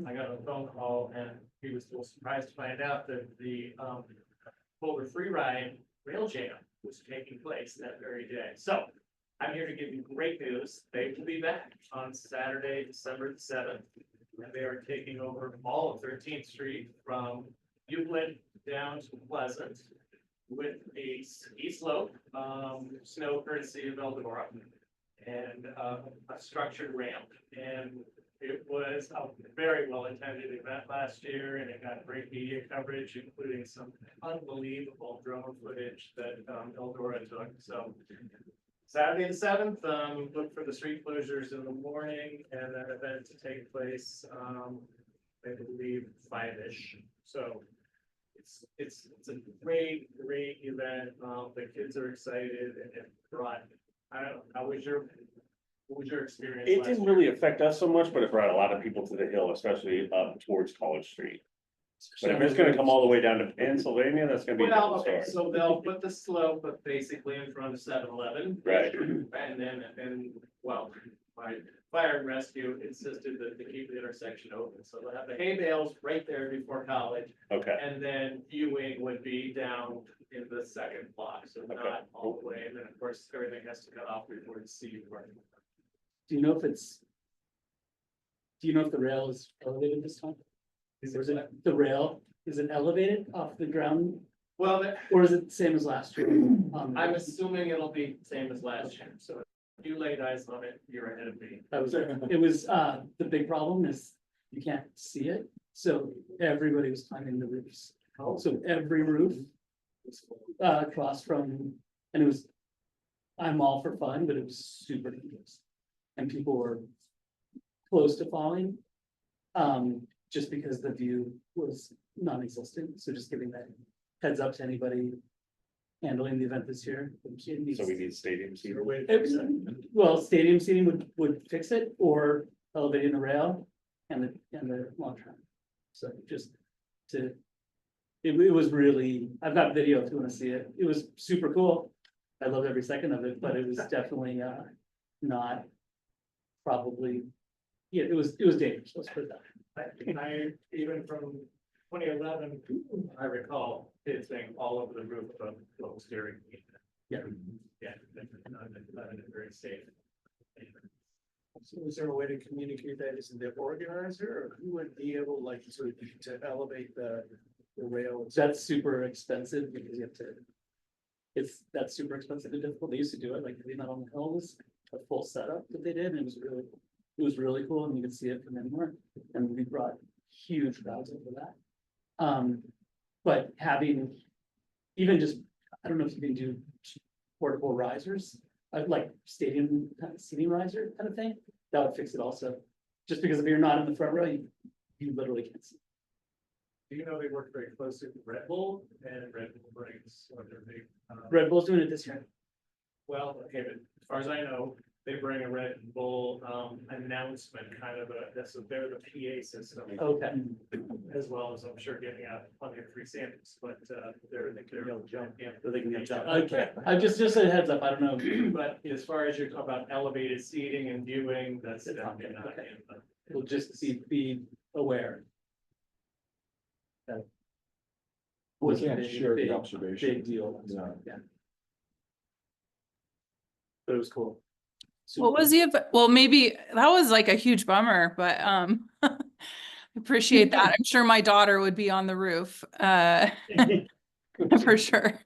I got a phone call and he was a little surprised to find out that the Boulder Free Ride rail jam was taking place that very day. So I'm here to give you great news. They will be back on Saturday, December the 7th. And they are taking over all of 13th Street from Euclid down to Pleasant with a ski slope, snow courtesy of Eldora, and a structured ramp. And it was a very well-attended event last year, and it got great media coverage, including some unbelievable drone footage that Eldora took. So Saturday the 7th, look for the street closures in the morning and that event to take place, I believe 5-ish. So it's a great event. The kids are excited and it brought, I don't know, what was your experience? It last didn't year? really affect us so much, but it brought a lot of people to the hill, especially up towards College Street. But if it's gonna come all the way down to Pennsylvania, that's gonna be a Well, different okay, story. so they'll put the slope, but basically in front of 7-Eleven. Right. And well, my fire and rescue insisted that they keep the intersection open, so they'll have the hay bales right there before College. Okay, And then Ewing would be down in the second block, so not all the way, and then of course, everything has to cut off before it's C. Do you know if it's? Do you know if the rail is elevated this time? Or is it the rail, is it elevated off the ground, Well, or is it the same as last year? I'm assuming it'll be same as last year, so if you laid eyes on it, you're ahead of me. It was, the big problem is you can't see it, so everybody was climbing the roofs. So every roof, across from, and it was, I'm all for fun, but it was super dangerous. And people were close to falling, just because the view was non-existent, so just giving that heads up to anybody handling the event this year. so we need stadium seating. Well, stadium seating would fix it, or elevating the rail and the long term. So just to, it was really, I've got video if you wanna see it. It was super cool. I loved every second of it, but it was definitely not probably, yeah, it was dangerous, let's put it that way. I, even from 2011, I recall kids saying all over the roof of the steering. Yeah. Yeah, not very safe. So is there a way to communicate that? Is it the organizer or who would be able like to elevate the rail? That's super expensive because you have to. That's super expensive and difficult. They used to do it like Not on the Hill was a full setup that they did, and it was really cool, and you could see it from anywhere. And we brought huge crowds over that. But having even just, I don't know if you can do portable risers, like stadium kind of seating riser kind of thing, that would fix it also. Just because if you're not in the front row, you literally can't see. Do you know they work very closely with Red Bull and Red Bull brings one of their big. Red Bull's doing it this year. Well, okay, but as far as I know, they bring a Red Bull announcement kind of they're the PA system. Okay. As well as I'm sure giving out plenty of free samples, but they're. jump. Yeah. So they can get jump. Okay, I just a heads up, I don't know. But as far as you're talking about elevated seating and viewing, that's It's definitely not okay. in the. We'll just be aware. That was a can't share the big observation. deal. Yeah. Yeah. But it was cool. What was the, well, maybe that was like a huge bummer, but appreciate that. I'm sure my daughter would be on the roof, for sure.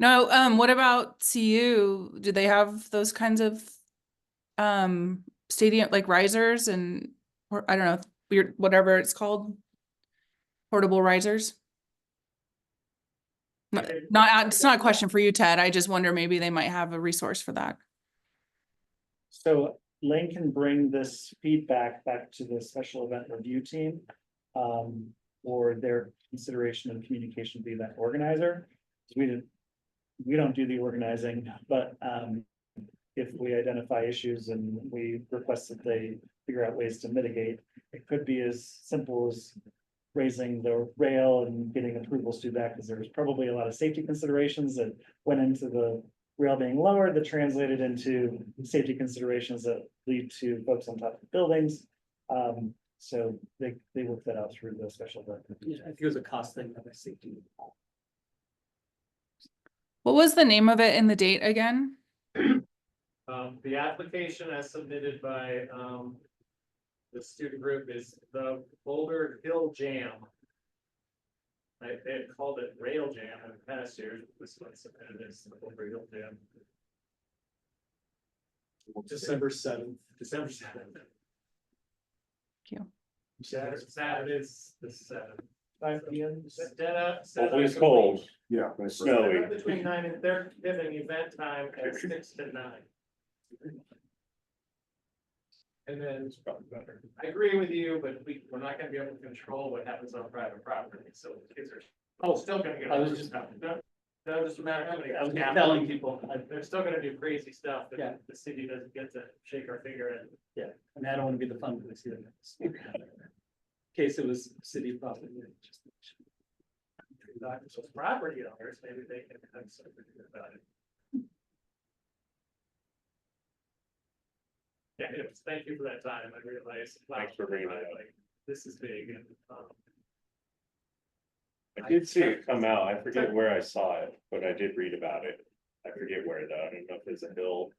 No, what about CU? Do they have those kinds of stadium like risers and, or I don't know, weird, whatever it's called, portable risers? Not, it's not a question for you, Ted. I just wonder maybe they might have a resource for that. So Lane can bring this feedback back to the special event review team. For their consideration and communication with the event organizer. We don't do the organizing, but if we identify issues and we request that they figure out ways to mitigate, it could be as simple as raising the rail and getting approvals to that, because there's probably a lot of safety considerations that went into the rail being lowered that translated into safety considerations that lead to folks on top of buildings. So they work that out through the special event. Yeah, I think it was a cost thing, not a safety. What was the name of it and the date again? The application as submitted by, the student group is the Boulder Hill Jam. They called it Rail Jam in the past years, this one submitted as the Boulder Hill Jam. December 7th. December 7th. Thank you. Saturday's the 7th. 5 p.m. Hopefully it's cold, Yeah. it's snowy. Between 9 and they're giving event time at 6 to 9. And then it's probably better. I agree with you, but we're not gonna be able to control what happens on private property, so kids are, still gonna get. I was just- That was just a matter of how many. I was telling people, They're still gonna do crazy stuff Yeah. that the city doesn't get to shake our finger at. yeah, I mean, I don't want to be the fun police here. In case it was city property. So property owners, maybe they can have something to do about it. Yeah, anyways, thank you for that time. I realize. wow, Thanks for bringing that up. like, This is big and, I did see it come out, I forget where I saw it, but I did read about it. I forget where though, I don't know if it's a Hill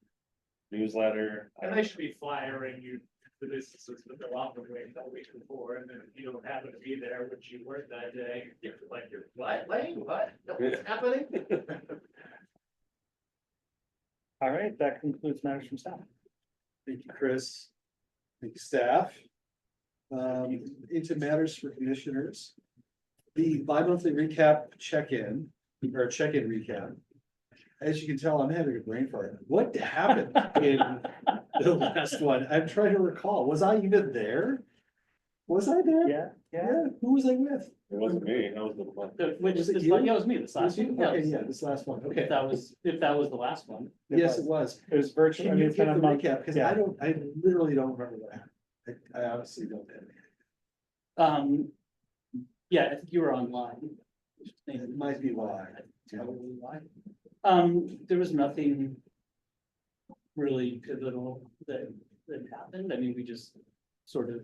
newsletter. I and don't they know. should be flyering you, the businesses that they're offering the week before, and then if you don't happen to be there, which you weren't that day, you're like, what, Lane, what? What's happening? All right, that concludes matters from staff. Thank you, Chris. Thank you, staff. Into matters for commissioners. The bi-monthly recap check-in, or check-in recap. As you can tell, I'm having a brain fart. What happened in the last one? I'm trying to recall. Was I even there? Was I there? Yeah, Yeah, who was I with? It wasn't me, that was the one. Which Was is, it you? yeah, it was me this last Was you? one. Yeah, Okay, yeah, this last one, okay. if that was the last one. Yes, it was. It was virtual. I Can mean, you it's been give a the month. recap? Because Yeah. I literally don't remember what happened. I honestly don't have any. Yeah, I think you were online. It might be why. Probably why. There was nothing really pivotal that happened. I mean, we just sort of.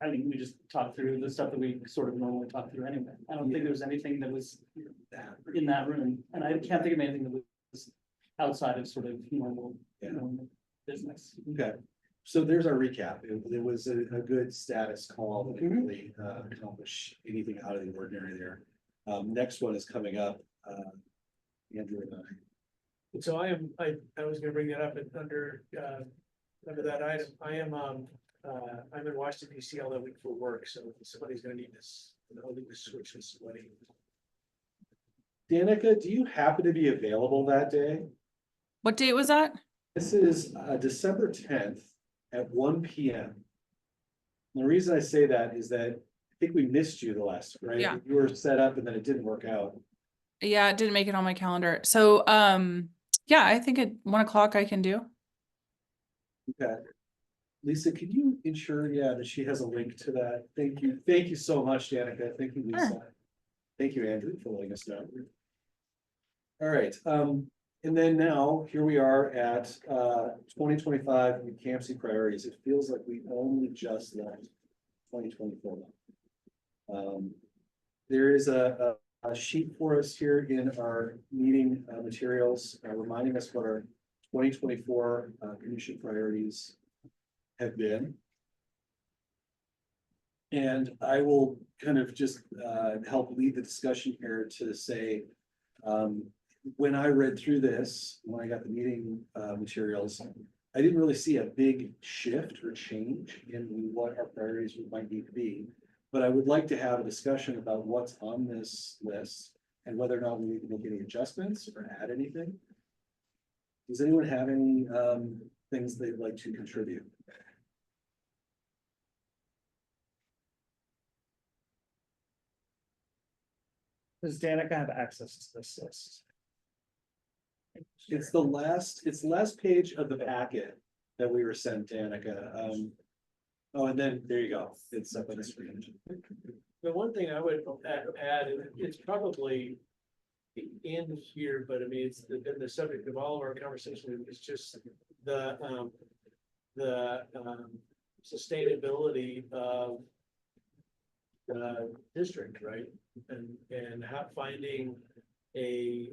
I mean, we just talked through the stuff that we sort of normally talk through anyway. I don't think there was anything that was in that room, and I can't think of anything that was outside of sort of normal business. Okay, so there's our recap. It was a good status call. That didn't really accomplish anything out of the ordinary there. Next one is coming up. Andrew and I. So I was gonna bring that up under that item. I'm in Washington DC all that week for work, so somebody's gonna need this, I'll need to switch with somebody. Danica, do you happen to be available that day? What date was that? This is December 10th at 1 p.m. The reason I say that is that I think we missed you the last, right? Yeah. You were set up and then it didn't work out. Yeah, it didn't make it on my calendar. So, yeah, I think at 1 o'clock I can do. Okay. Lisa, can you ensure, that she has a link to that? Thank you. Thank you so much, Danica. Thank you, Lisa. Thank you, Andrew, for letting us know. All right, and then now, here we are at 2025 CAMSI priorities. It feels like we only just left 2024. There is a sheet for us here in our meeting materials, reminding us what our 2024 commission priorities have been. And I will kind of just help lead the discussion here to say, when I read through this, when I got the meeting materials, I didn't really see a big shift or change in what our priorities might need to be. But I would like to have a discussion about what's on this list and whether or not we need to make any adjustments or add anything. Does anyone have any things they'd like to contribute? Does Danica have access to this list? It's the last page of the packet that we were sent, Danica. Oh, and then there you go. It's up on the screen. The one thing I would add, and it's probably in here, but I mean, it's been the subject of all of our conversation, it's just the sustainability of the district, right? And finding a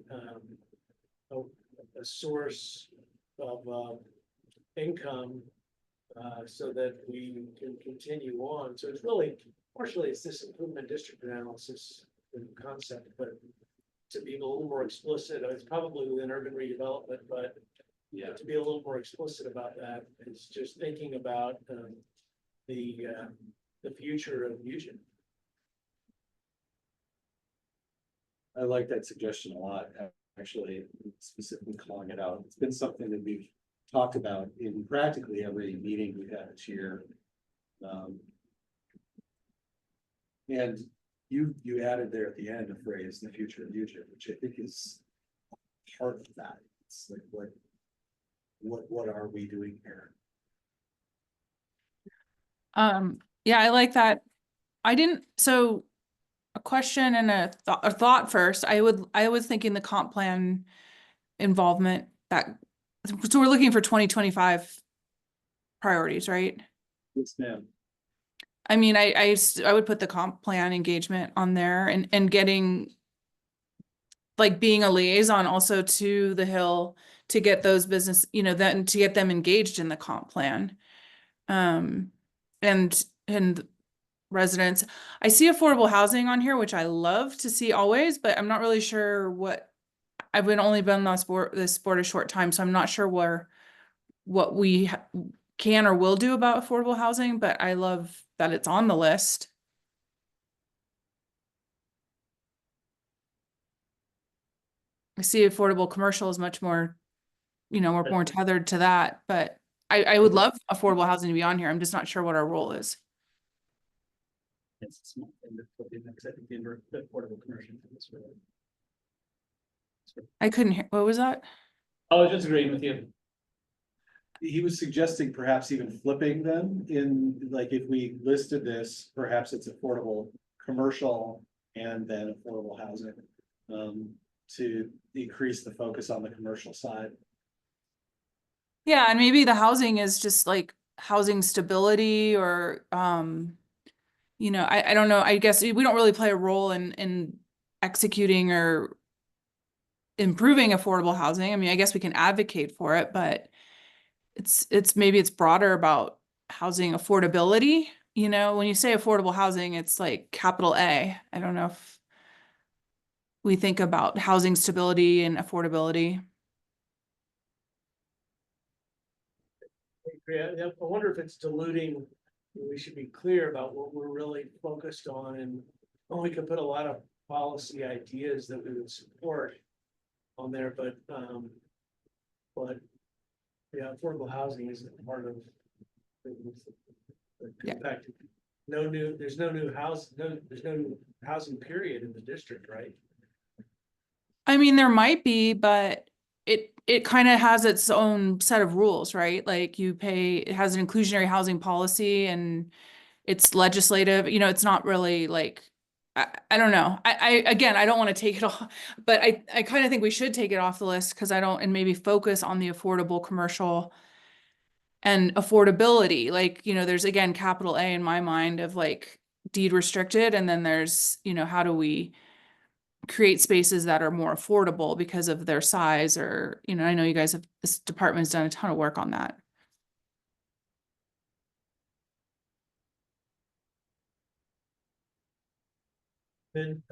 source income. So that we can continue on. So it's really, partially it's this improvement district analysis concept, but to be a little more explicit, it's probably within urban redevelopment, but Yeah. to be a little more explicit about that, it's just thinking about the future of Nugent. I like that suggestion a lot, actually, specifically calling it out. It's been something that we've talked about in practically every meeting we've had this year. And you added there at the end a phrase, the future of Nugent, which I think is part of that. It's like, what are we doing here? Yeah, I like that. So a question and a thought first. I was thinking the comp plan involvement so we're looking for 2025 priorities, right? Yes, ma'am. I mean, I would put the comp plan engagement on there and getting, like, being a liaison also to the Hill to get those business, then to get them engaged in the comp plan. And residents, I see affordable housing on here, which I love to see always, but I'm not really sure I've only been on this board a short time, so I'm not sure what we can or will do about affordable housing, but I love that it's on the list. I see affordable commercial is much more, we're more tethered to that, but I would love affordable housing to be on here. I'm just not sure what our role is. It's a small thing to put in, because I think the affordable commercial is really. I couldn't hear, what was that? I was just agreeing with you. He was suggesting perhaps even flipping them in, like, if we listed this, perhaps it's affordable commercial and then affordable housing. To increase the focus on the commercial side. Yeah, and maybe the housing is just like housing stability or, I don't know. I guess we don't really play a role in executing or improving affordable housing. I mean, I guess we can advocate for it, but maybe it's broader about housing affordability. When you say affordable housing, it's like capital A. I don't know if we think about housing stability and affordability. I wonder if it's diluting, we should be clear about what we're really focused on, and we could put a lot of policy ideas that we would support on there, but yeah, affordable housing isn't part of. Yeah. In fact, there's no new housing period in the district, right? I mean, there might be, but it kind of has its own set of rules, right? Like it has an inclusionary housing policy and it's legislative, it's not really like, I don't know. Again, I don't want to take it off, but I kind of think we should take it off the list because and maybe focus on the affordable commercial and affordability. Like, there's, again, capital A in my mind of like deed restricted. And then there's, how do we create spaces that are more affordable because of their size, or, I know you guys this department's done a ton of work on that. Then,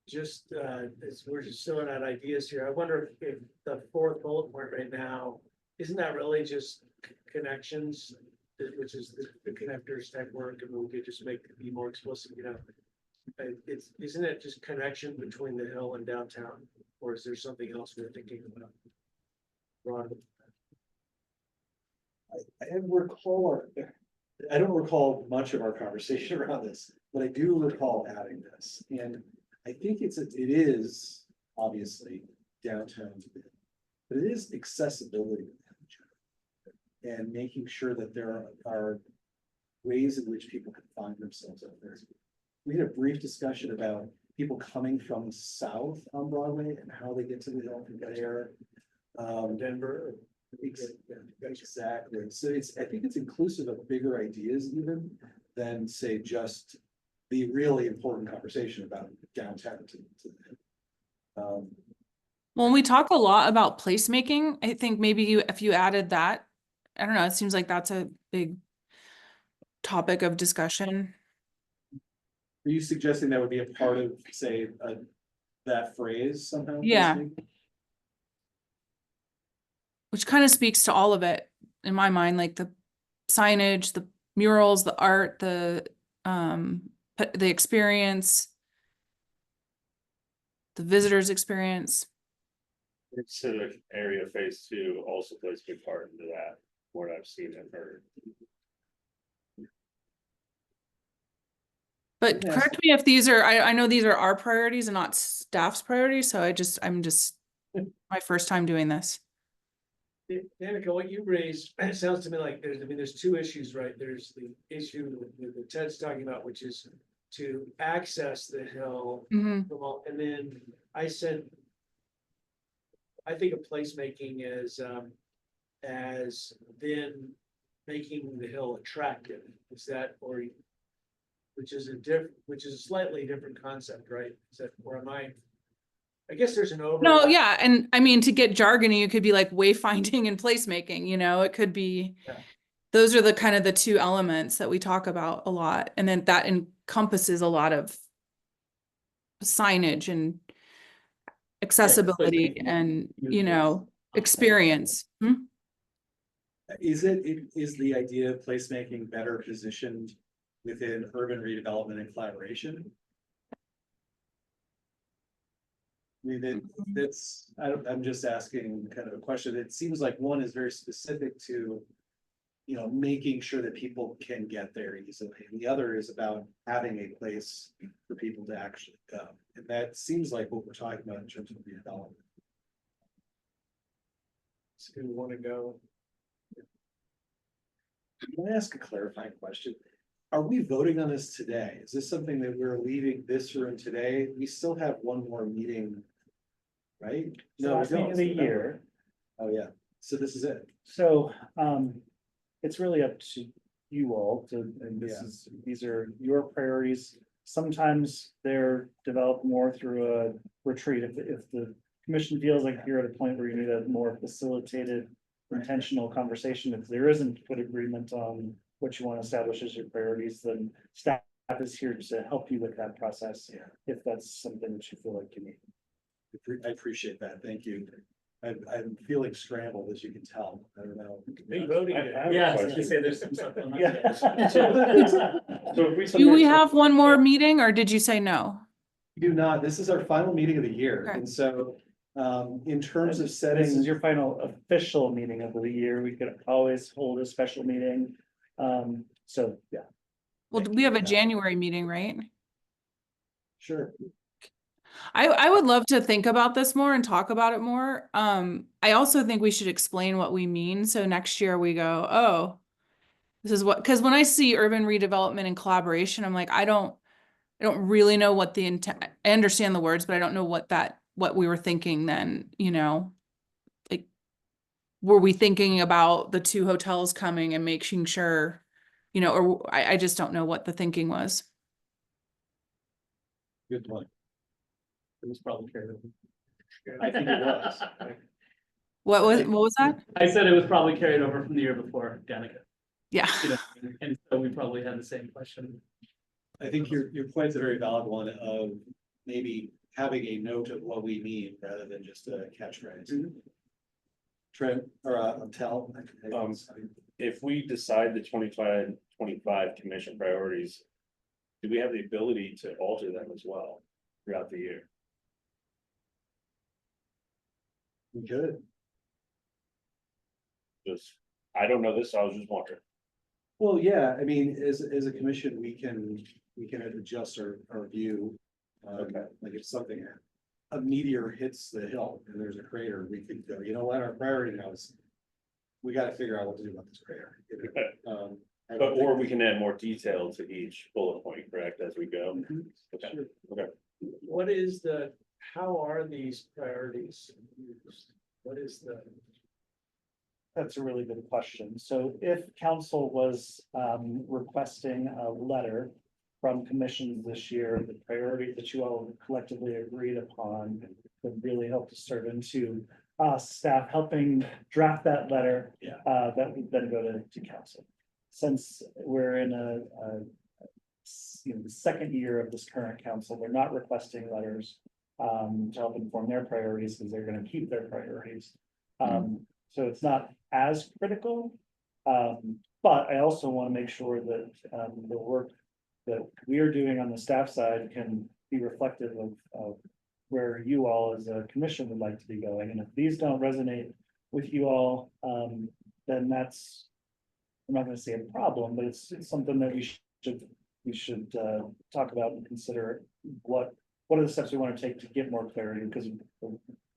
just, as we're just throwing out ideas here, I wonder if the fourth bullet point right now, isn't that really just connections, which is the connectors type work, and we could just be more explicit, isn't it just connection between the Hill and downtown, or is there something else we're thinking about? Ron? I don't recall much of our conversation around this, but I do recall adding this, and I think it is obviously downtown, but it is accessibility and making sure that there are ways in which people can find themselves out there. We had a brief discussion about people coming from south on Broadway and how they get to the Hill from there. Denver. Exactly. So I think it's inclusive of bigger ideas even than, say, just the really important conversation about downtown When we talk a lot about placemaking, I think maybe if you added that, I don't know, it seems like that's a big topic of discussion. Are you suggesting that would be a part of, say, that phrase somehow? Yeah. placemaking? Which kind of speaks to all of it in my mind, like the signage, the murals, the art, the experience, the visitor's experience. Civic area phase 2 also plays a big part into that, what I've seen and heard. But Yes. correct me if these are, I know these are our priorities and not staff's priorities, so I'm just my first time doing this. Danica, what you raised, it sounds to me like there's two issues, right? There's the issue that Ted's talking about, which is to access the hill. Mhm. from all- And then I said, I think of placemaking as then making the hill attractive. Is that, which is a slightly different concept, right? Is that, or am I guess there's an overlap. No, yeah, and I mean, to get jargony, it could be like wayfinding and placemaking, it could be. Yeah. Those are the kind of the two elements that we talk about a lot, and then that encompasses a lot of signage and accessibility and, experience. Hmm? Is the idea of placemaking better positioned within urban redevelopment and collaboration? I mean, I'm just asking kind of a question. It seems like one is very specific to, making sure that people can get there easily. And the other is about having a place for people to actually go. And that seems like what we're talking about in terms of redevelopment. So we want to go. Can I ask a clarifying question? Are we voting on this today? Is this something that we're leaving this room today? We still have one more meeting, right? So last meeting of the it's November. year. Oh, yeah. So this is it. So, it's really up to you all to, and Yeah. these are your priorities. Sometimes they're developed more through a retreat. If the commission feels like you're at a point where you need a more facilitated, intentional conversation, if there isn't good agreement on what you want to establish as your priorities, then staff is here to help you with that process. Yeah. If that's something that you feel like you need. I appreciate that. Thank you. I'm feeling scrambled, as you can tell. I don't know. Big voting. Yeah, I was gonna say there's some stuff on Yeah. that. So if we. Do we have one more meeting, or did you say no? We do not. This is our final meeting of the year. Okay. And so, in terms of This setting. is your final official meeting of the year. We could always hold a special meeting. So, yeah. Well, we have a January meeting, right? Sure. I would love to think about this more and talk about it more. I also think we should explain what we mean. So next year we go, oh, this is what, because when I see urban redevelopment and collaboration, I'm like, I don't really know what the intent, I understand the words, but I don't know what we were thinking then, like, were we thinking about the two hotels coming and making sure, or I just don't know what the thinking was. Good point. It was probably carried over. I think it was. What was that? I said it was probably carried over from the year before, Danica. Yeah. And so we probably had the same question. I think your point's a very valid one of maybe having a note of what we mean rather than just a catchphrase. Trent, or tell. If we decide the 25 commission priorities, do we have the ability to alter them as well throughout the year? We could. Just, I don't know this, so I was just wondering. Well, yeah, I mean, as a commission, we can adjust our view. Okay. Like if something, a meteor hits the hill and there's a crater, we could go, you know what, our priority now is. We gotta figure out what to do about this crater. I But, don't or think- we can add more detail to each bullet point, correct, as we go? Mhm, Okay, sure. okay. What is how are these priorities used? What is That's a really good question. So if council was requesting a letter from commissions this year, the priority that you all collectively agreed upon really helped to serve into staff helping draft that letter. Yeah. That would then go to council. Since we're in the second year of this current council, they're not requesting letters to help inform their priorities because they're gonna keep their priorities. So it's not as critical. But I also want to make sure that the work that we are doing on the staff side can be reflective of where you all as a commission would like to be going. And if these don't resonate with you all, then that's, I'm not gonna say a problem, but it's something that we should talk about and consider what are the steps we want to take to get more clarity, because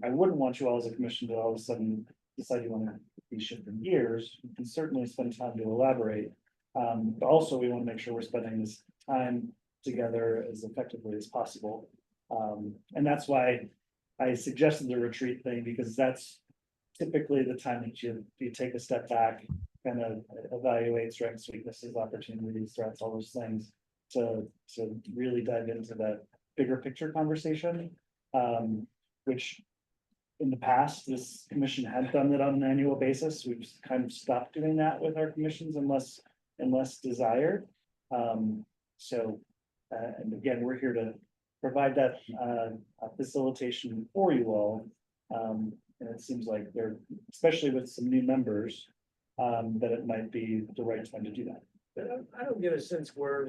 I wouldn't want you all as a commission to all of a sudden decide you want to be shifting gears. We can certainly spend time to elaborate. But also we want to make sure we're spending this time together as effectively as possible. And that's why I suggested the retreat thing, because that's typically the time that you take a step back, kind of evaluate strengths, weaknesses, opportunities, threats, all those things, to really dive into that bigger picture conversation. Which in the past, this commission had done it on an annual basis. We've kind of stopped doing that with our commissions unless desired. And again, we're here to provide that facilitation for you all. And it seems like they're, especially with some new members, that it might be the right time to do that. But I don't get a sense where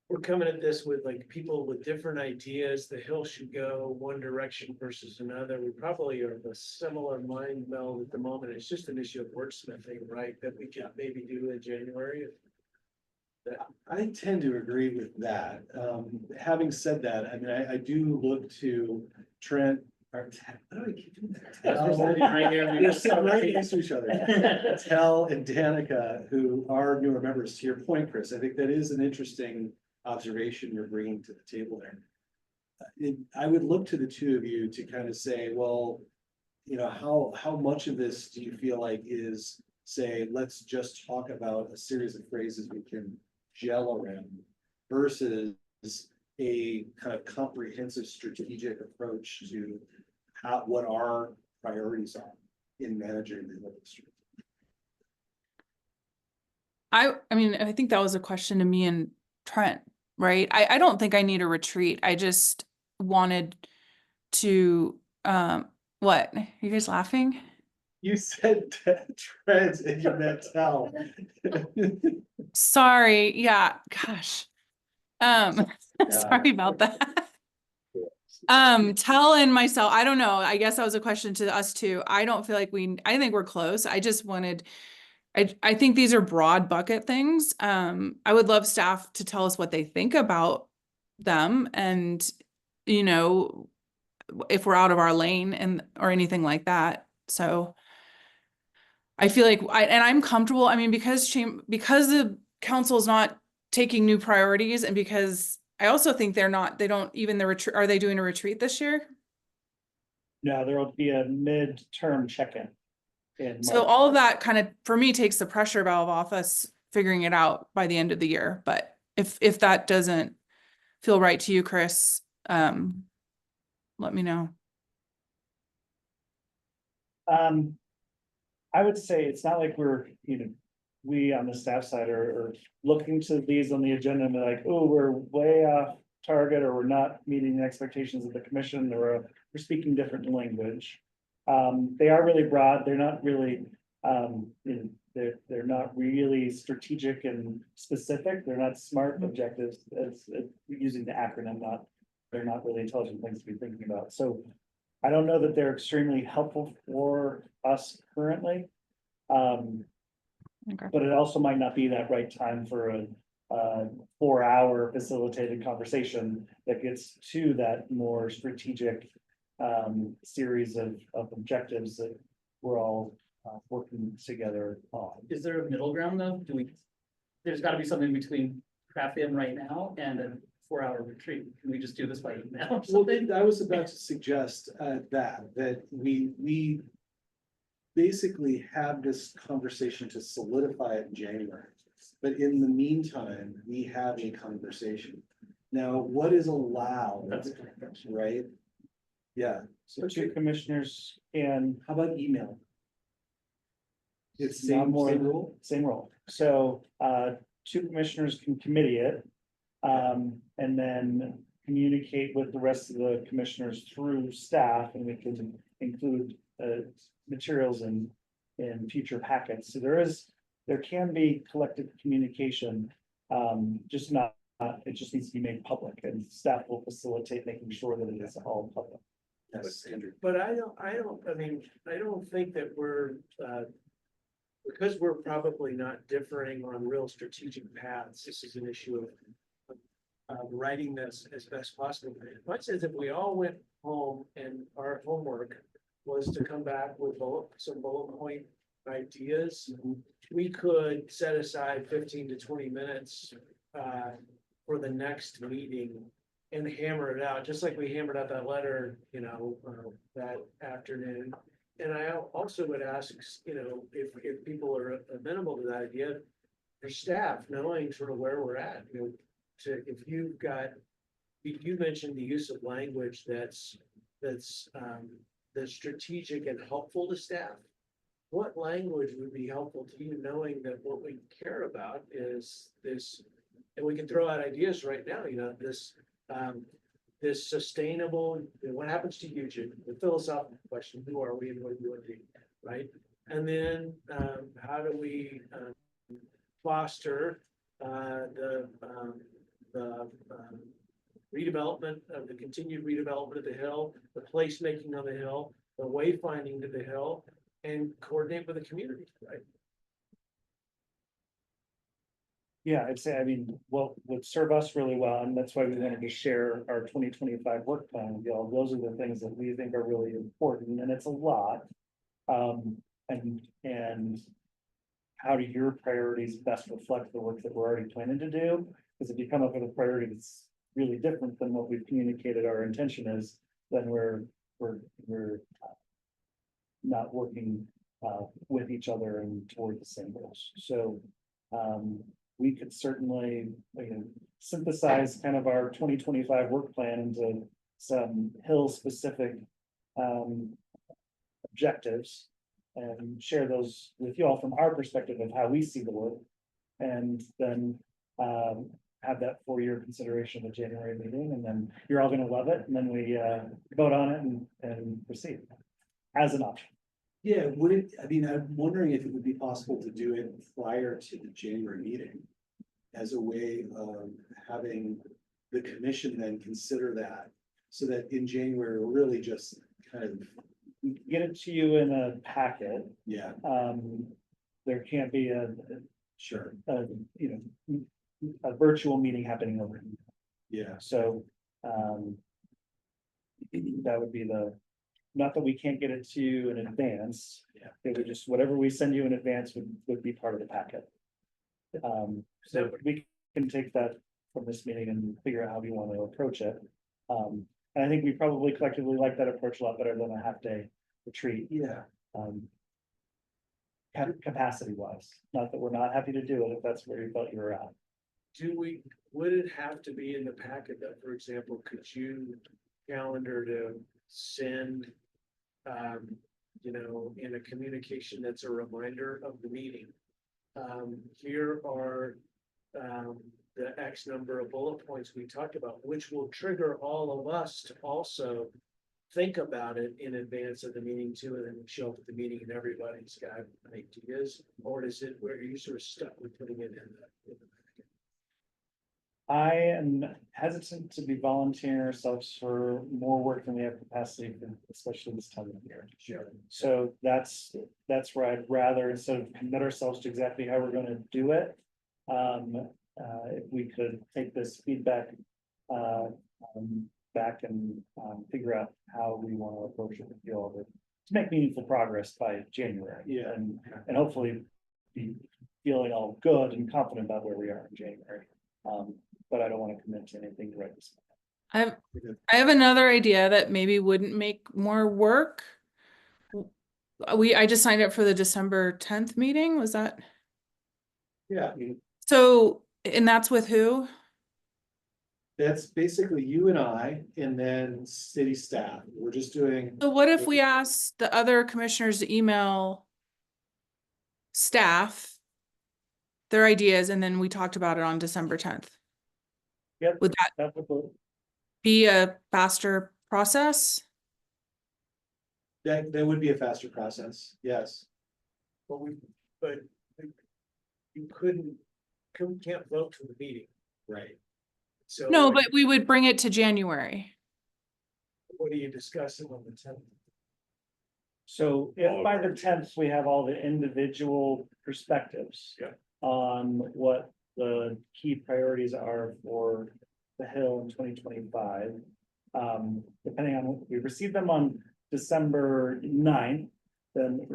we're coming at this with people with different ideas. The hill should go one direction versus another. We probably are of a similar mind meld at the moment. It's just an issue of wordsmithing, right? That we can maybe do in January. I tend to agree with that. Having said that, I mean, I do look to Trent. How do I keep doing that? You're sitting right next to each other. Tell and Danica, who are newer members, to your point, Chris, I think that is an interesting observation you're bringing to the table there. I would look to the two of you to kind of say, well, you know, how much of this do you feel like is, say, let's just talk about a series of phrases we can gel around, versus a kind of comprehensive strategic approach to what our priorities are in managing the industry. I mean, I think that was a question to me and Trent, right? I don't think I need a retreat. I just wanted to, what? Are you guys laughing? You said Trent and you meant Tell. Sorry, yeah, gosh. Sorry about that. Tell and myself, I don't know. I guess that was a question to us too. I don't feel like I think we're close. I just wanted, I think these are broad bucket things. I would love staff to tell us what they think about them, and, you know, if we're out of our lane or anything like that. So I feel like I'm comfortable. I mean, because the council is not taking new priorities, and because I also think they don't even the retreat. Are they doing a retreat this year? No, there will be a mid-term check-in. So all of that kind of, for me, takes the pressure valve off us figuring it out by the end of the year. But if that doesn't feel right to you, Chris, let me know. I would say it's not like we on the staff side are looking to these on the agenda and be like, oh, we're way off target, or we're not meeting the expectations of the commission, or we're speaking different language. They are really broad. They're not really, they're not really strategic and specific. They're not SMART objectives, as using the acronym. They're not really intelligent things to be thinking about. So I don't know that they're extremely helpful for us currently. Okay. But it also might not be that right time for a 4-hour facilitated conversation that gets to that more strategic series of objectives that we're all working together on. Is there a middle ground though? There's gotta be something between craft in right now and a 4-hour retreat. Can we just do this by email or Well, something? I was about to suggest that we basically have this conversation to solidify it in January. But in the meantime, we have a conversation. Now, what is allowed, That's correct. right? Yeah, So two commissioners can, how about email? It's not same, more same than- rule? same role. So, two commissioners can committee it. And then communicate with the rest of the commissioners through staff, and we can include, materials in future packets. So there can be collective communication, just not, it just needs to be made public, and staff will facilitate making sure that it is all public. Yes, Andrew. But I don't think that we're, because we're probably not differing on real strategic paths, this is an issue of writing this as best possible. Much as if we all went home and our homework was to come back with some bullet point ideas, we could set aside 15 to 20 minutes for the next meeting and hammer it out, just like we hammered out that letter, that afternoon. And I also would ask, if people are amenable to that idea, for staff, knowing sort of where we're at, if you've got, you mentioned the use of language that's strategic and helpful to staff. What language would be helpful to you, knowing that what we care about is this, and we can throw out ideas right now, this sustainable, what happens to you, Jim? The philosophical question, who are we and what do we want to do, right? And then how do we foster the redevelopment of the continued redevelopment of the hill, the placemaking of the hill, the wayfinding to the hill, and coordinate with the community, right? Yeah, I'd say, what would serve us really well, and that's why we wanted to share our 2025 work plan with y'all. Those are the things that we think are really important, and it's a lot. And how do your priorities best reflect the work that we're already planning to do? Because if you come up with a priority that's really different than what we've communicated our intention is, then we're not working with each other and toward the same goals. So we could certainly synthesize kind of our 2025 work plan into some hill specific objectives and share those with you all from our perspective of how we see the work. And then have that for your consideration of the January meeting, and then you're all gonna love it, and then we vote on it and proceed as an option. Yeah, would it, I'm wondering if it would be possible to do it prior to the January meeting. As a way of having the commission then consider that, so that in January, we're really just kind of, Get it to you in a packet. yeah, There can't be sure, a virtual meeting happening over. yeah. So, that would be not that we can't get it to you in advance. Yeah. It would just, whatever we send you in advance would be part of the packet. So we can take that from this meeting and figure out how we want to approach it. And I think we probably collectively like that approach a lot better than a half-day retreat. Yeah, Capacity wise, not that we're not happy to do it if that's where you felt you were at. Would it have to be in the packet that, for example, could you calendar to send, in a communication that's a reminder of the meeting? Here are, the X number of bullet points we talked about, which will trigger all of us to also think about it in advance of the meeting too, and then show up at the meeting and everybody's got ideas, or is it where you sort of stuck with putting it in the packet? I am hesitant to be volunteering ourselves for more work than we have capacity for, especially this time of year. sure. So that's where I'd rather, instead of commit ourselves to exactly how we're gonna do it. If we could take this feedback back and figure out how we want to approach it with you all to make meaningful progress by January. Yeah. And hopefully be feeling all good and confident about where we are in January. But I don't want to commit to anything right this moment. I have another idea that maybe wouldn't make more work. I just signed up for the December 10th meeting. Was that? Yeah, So, and that's with who? That's basically you and I, and then city staff. We're just doing. So what if we ask the other commissioners to email staff their ideas, and then we talked about it on December 10th? Yep, Would that that would work. be a faster process? That would be a faster process, yes. But you can't vote for the meeting, Right. so. No, but we would bring it to January. What are you discussing on the 10th? So if by the 10th, we have all the individual perspectives. Yeah. On what the key priorities are for the Hill in 2025. Depending on, we receive them on December 9th, then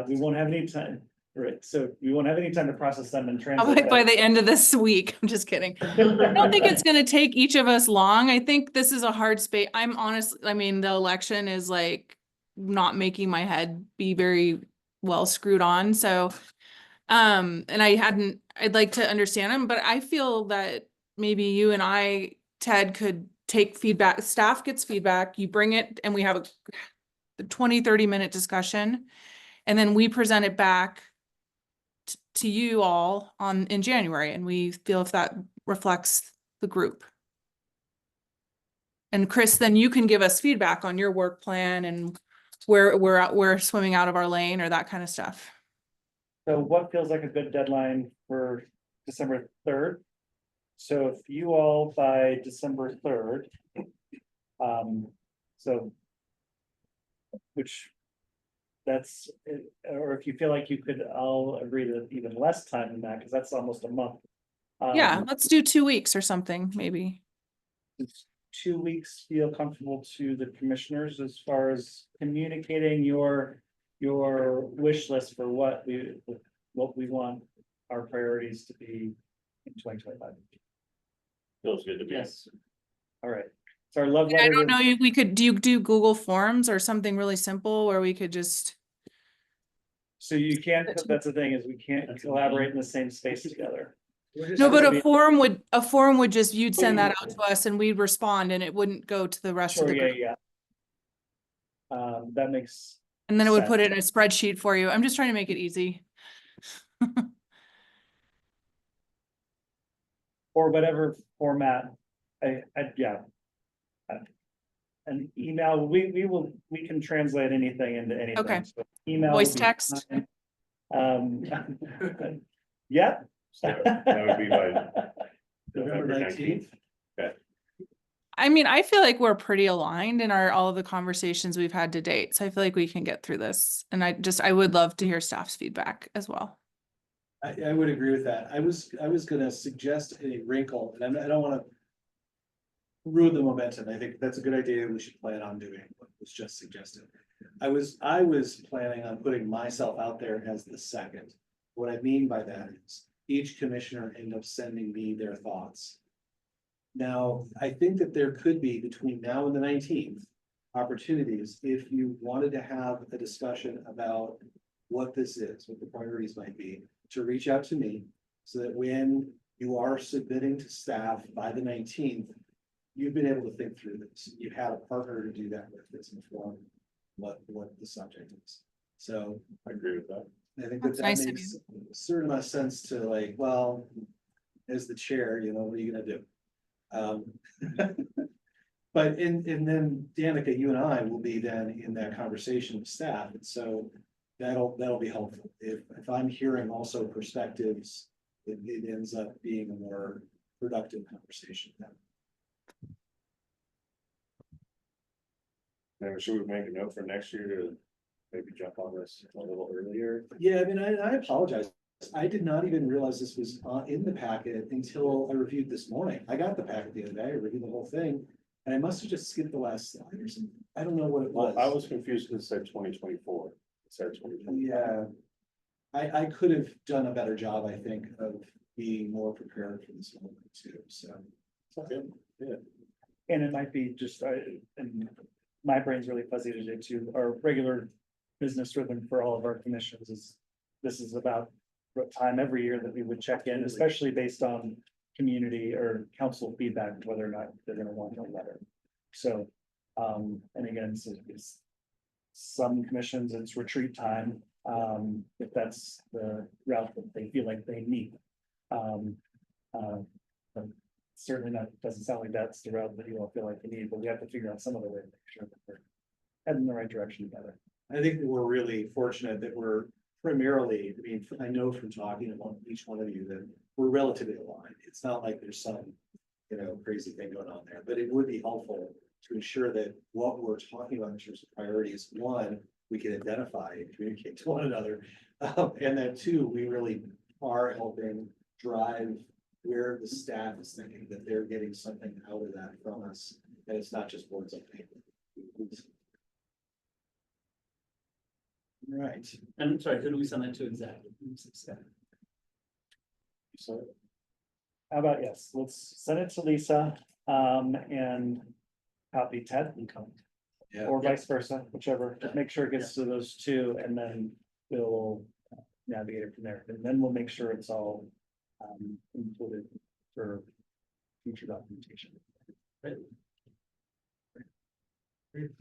we won't have any time, right? So we won't have any time to process them and translate. By the end of this week. I'm just kidding. I don't think it's gonna take each of us long. I think this is a hard space. I'm honest, I mean, the election is like not making my head be very well screwed on, so. And I'd like to understand them, but I feel that maybe you and I, Ted, could take feedback, staff gets feedback, you bring it, and we have a 20-30 minute discussion. And then we present it back to you all in January, and we feel if that reflects the group. And Chris, then you can give us feedback on your work plan and where we're swimming out of our lane or that kind of stuff. So what feels like a good deadline for December 3rd? So if you all by December 3rd. So. Which. That's, or if you feel like you could, I'll agree to even less time than that, because that's almost a month. Yeah, let's do 2 weeks or something, maybe. Does 2 weeks feel comfortable to the commissioners as far as communicating your wish list for what we want our priorities to be in 2025? Feels good to me. Yes. All right. So our love I letter. don't know, we could, do you do Google Forms or something really simple where we could just, So you can't, that's the thing, is we can't collaborate in the same space together. no, but a forum would just, you'd send that out to us and we'd respond and it wouldn't go to the rest of Sure, the group. yeah. That makes. And then it would put it sense. in a spreadsheet for you. I'm just trying to make it easy. Or whatever format, yeah. An email, we can translate anything into anything. Okay. So email. Voice would be text. fine. Yeah. That would be by November November 19th. 19th. I mean, I feel like we're pretty aligned in all of the conversations we've had to date. So I feel like we can get through this. And I would love to hear staff's feedback as well. I would agree with that. I was gonna suggest a wrinkle, and I don't wanna ruin the momentum. I think that's a good idea. We should plan on doing what was just suggested. I was planning on putting myself out there as the second. What I mean by that is each commissioner end up sending me their thoughts. Now, I think that there could be between now and the 19th opportunities if you wanted to have a discussion about what this is, what the priorities might be, to reach out to me so that when you are submitting to staff by the 19th, you've been able to think through this. You had a partner to do that with this inform what the subject is. So I agree with that. I think That's that nice of makes a certain amount of sense to like, well, as the chair, what are you gonna do? But and then Danica, you and I will be then in that conversation with staff, and so that'll be helpful. If I'm hearing also perspectives, it ends up being a more productive conversation then. Now, should we make a note for next year to maybe jump on this a little earlier? Yeah, I mean, I apologize. I did not even realize this was in the packet until I reviewed this morning. I got the packet the other day, I reviewed the whole thing, and I must have just skipped the last slide or something. I don't know what it was. Well, I was confused because it said 2024. It said 2020. Yeah. I could have done a better job, I think, of being more prepared for this moment too, so. Okay, yeah. And it might be just, and my brain's really fuzzy today too, our regular business rhythm for all of our commissions is, this is about what time every year that we would check in, especially based on community or council feedback, whether or not they're gonna want a letter. So, and again, it's some commissions, it's retreat time, if that's the route that they feel like they need. But certainly not, doesn't sound like that's the route that you all feel like you need, but we have to figure out some other way to make sure that we're heading in the right direction together. I think that we're really fortunate that we're primarily, I mean, I know from talking to each one of you that we're relatively aligned. It's not like there's some, crazy thing going on there, but it would be helpful to ensure that what we're talking about in terms of priorities, one, we can identify and communicate to one another. And then two, we really are helping drive where the staff is thinking that they're getting something out of that from us. And it's not just words on paper. Right. And I'm sorry, who do we send that to exactly? So How about, yes, let's send it to Lisa, and copy Ted and come. Yeah. Or vice versa, whichever, just make sure it gets to those two, and then we'll navigate it from there, and then we'll make sure it's all included for future documentation.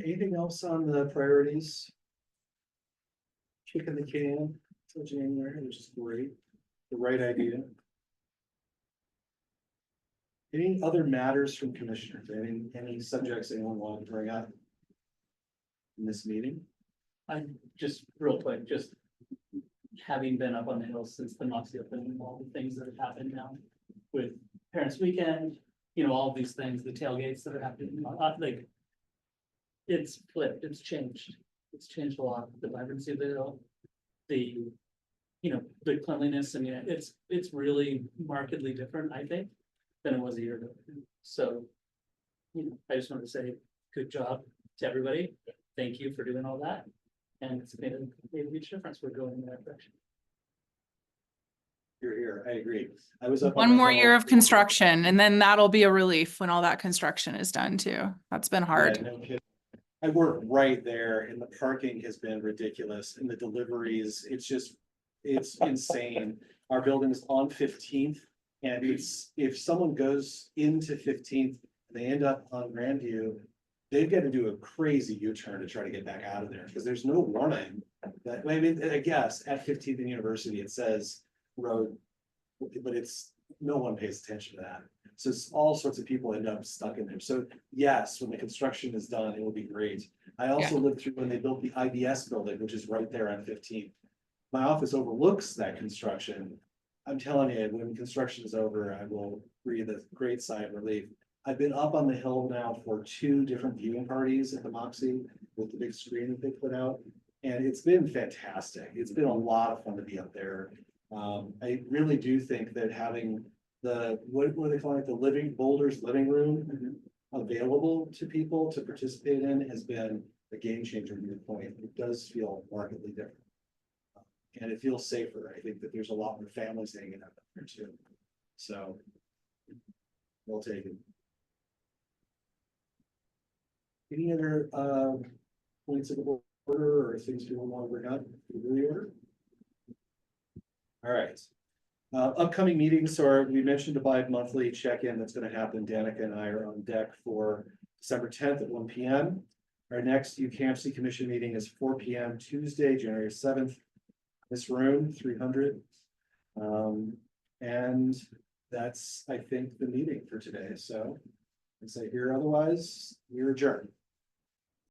anything else on the priorities? Kicking the can till January, which is great. The right idea. Any other matters from commissioners? Any subjects anyone want to bring up in this meeting? I just real quick, just having been up on the hill since the Moxie opening, and all the things that have happened now with Parents Weekend, all these things, the tailgates that are happening, like it's flipped, it's changed a lot, the vibrancy of the hill, the cleanliness. I mean, it's really markedly different, I think, than it was a year ago. So, I just wanted to say good job to everybody. Thank you for doing all that. And it's made a huge difference. We're going in that direction. You're here, I agree. I was up. on One the more hill. year of construction, and then that'll be a relief when all that construction is done too. That's been hard. Yeah, no kidding. I work right there and the parking has been ridiculous and the deliveries, it's insane. Our building is on 15th and if someone goes into 15th, they end up on Grandview, they've got to do a crazy U-turn to try to get back out of there because there's no warning. That, I mean, I guess at 15th and University, it says road, but no one pays attention to that. So it's all sorts of people end up stuck in there. So yes, when the construction is done, it will be great. I also lived through when they built the IBS building, which is right there on 15th. My office overlooks that construction. I'm telling you, when construction is over, I will breathe a great sigh of relief. I've been up on the hill now for 2 different viewing parties at the Moxie with the big screen that they put out. And it's been fantastic. It's been a lot of fun to be up there. I really do think that having what do they call it? The Boulders living room available to people to participate in has been a game changer to your point. It does feel markedly different. And it feels safer. I think that there's a lot more families hanging out there too. So we'll take it. Any other points of order or things people want to bring up? Really order? All right. Upcoming meetings are, we mentioned a bi-monthly check-in that's going to happen. Danica and I are on deck for December 10th at 1 p.m. Our next UCAMC Commission meeting is 4 p.m. Tuesday, January 7th. This room, 300. And that's, I think, the meeting for today. So, as I hear otherwise, we're adjourned.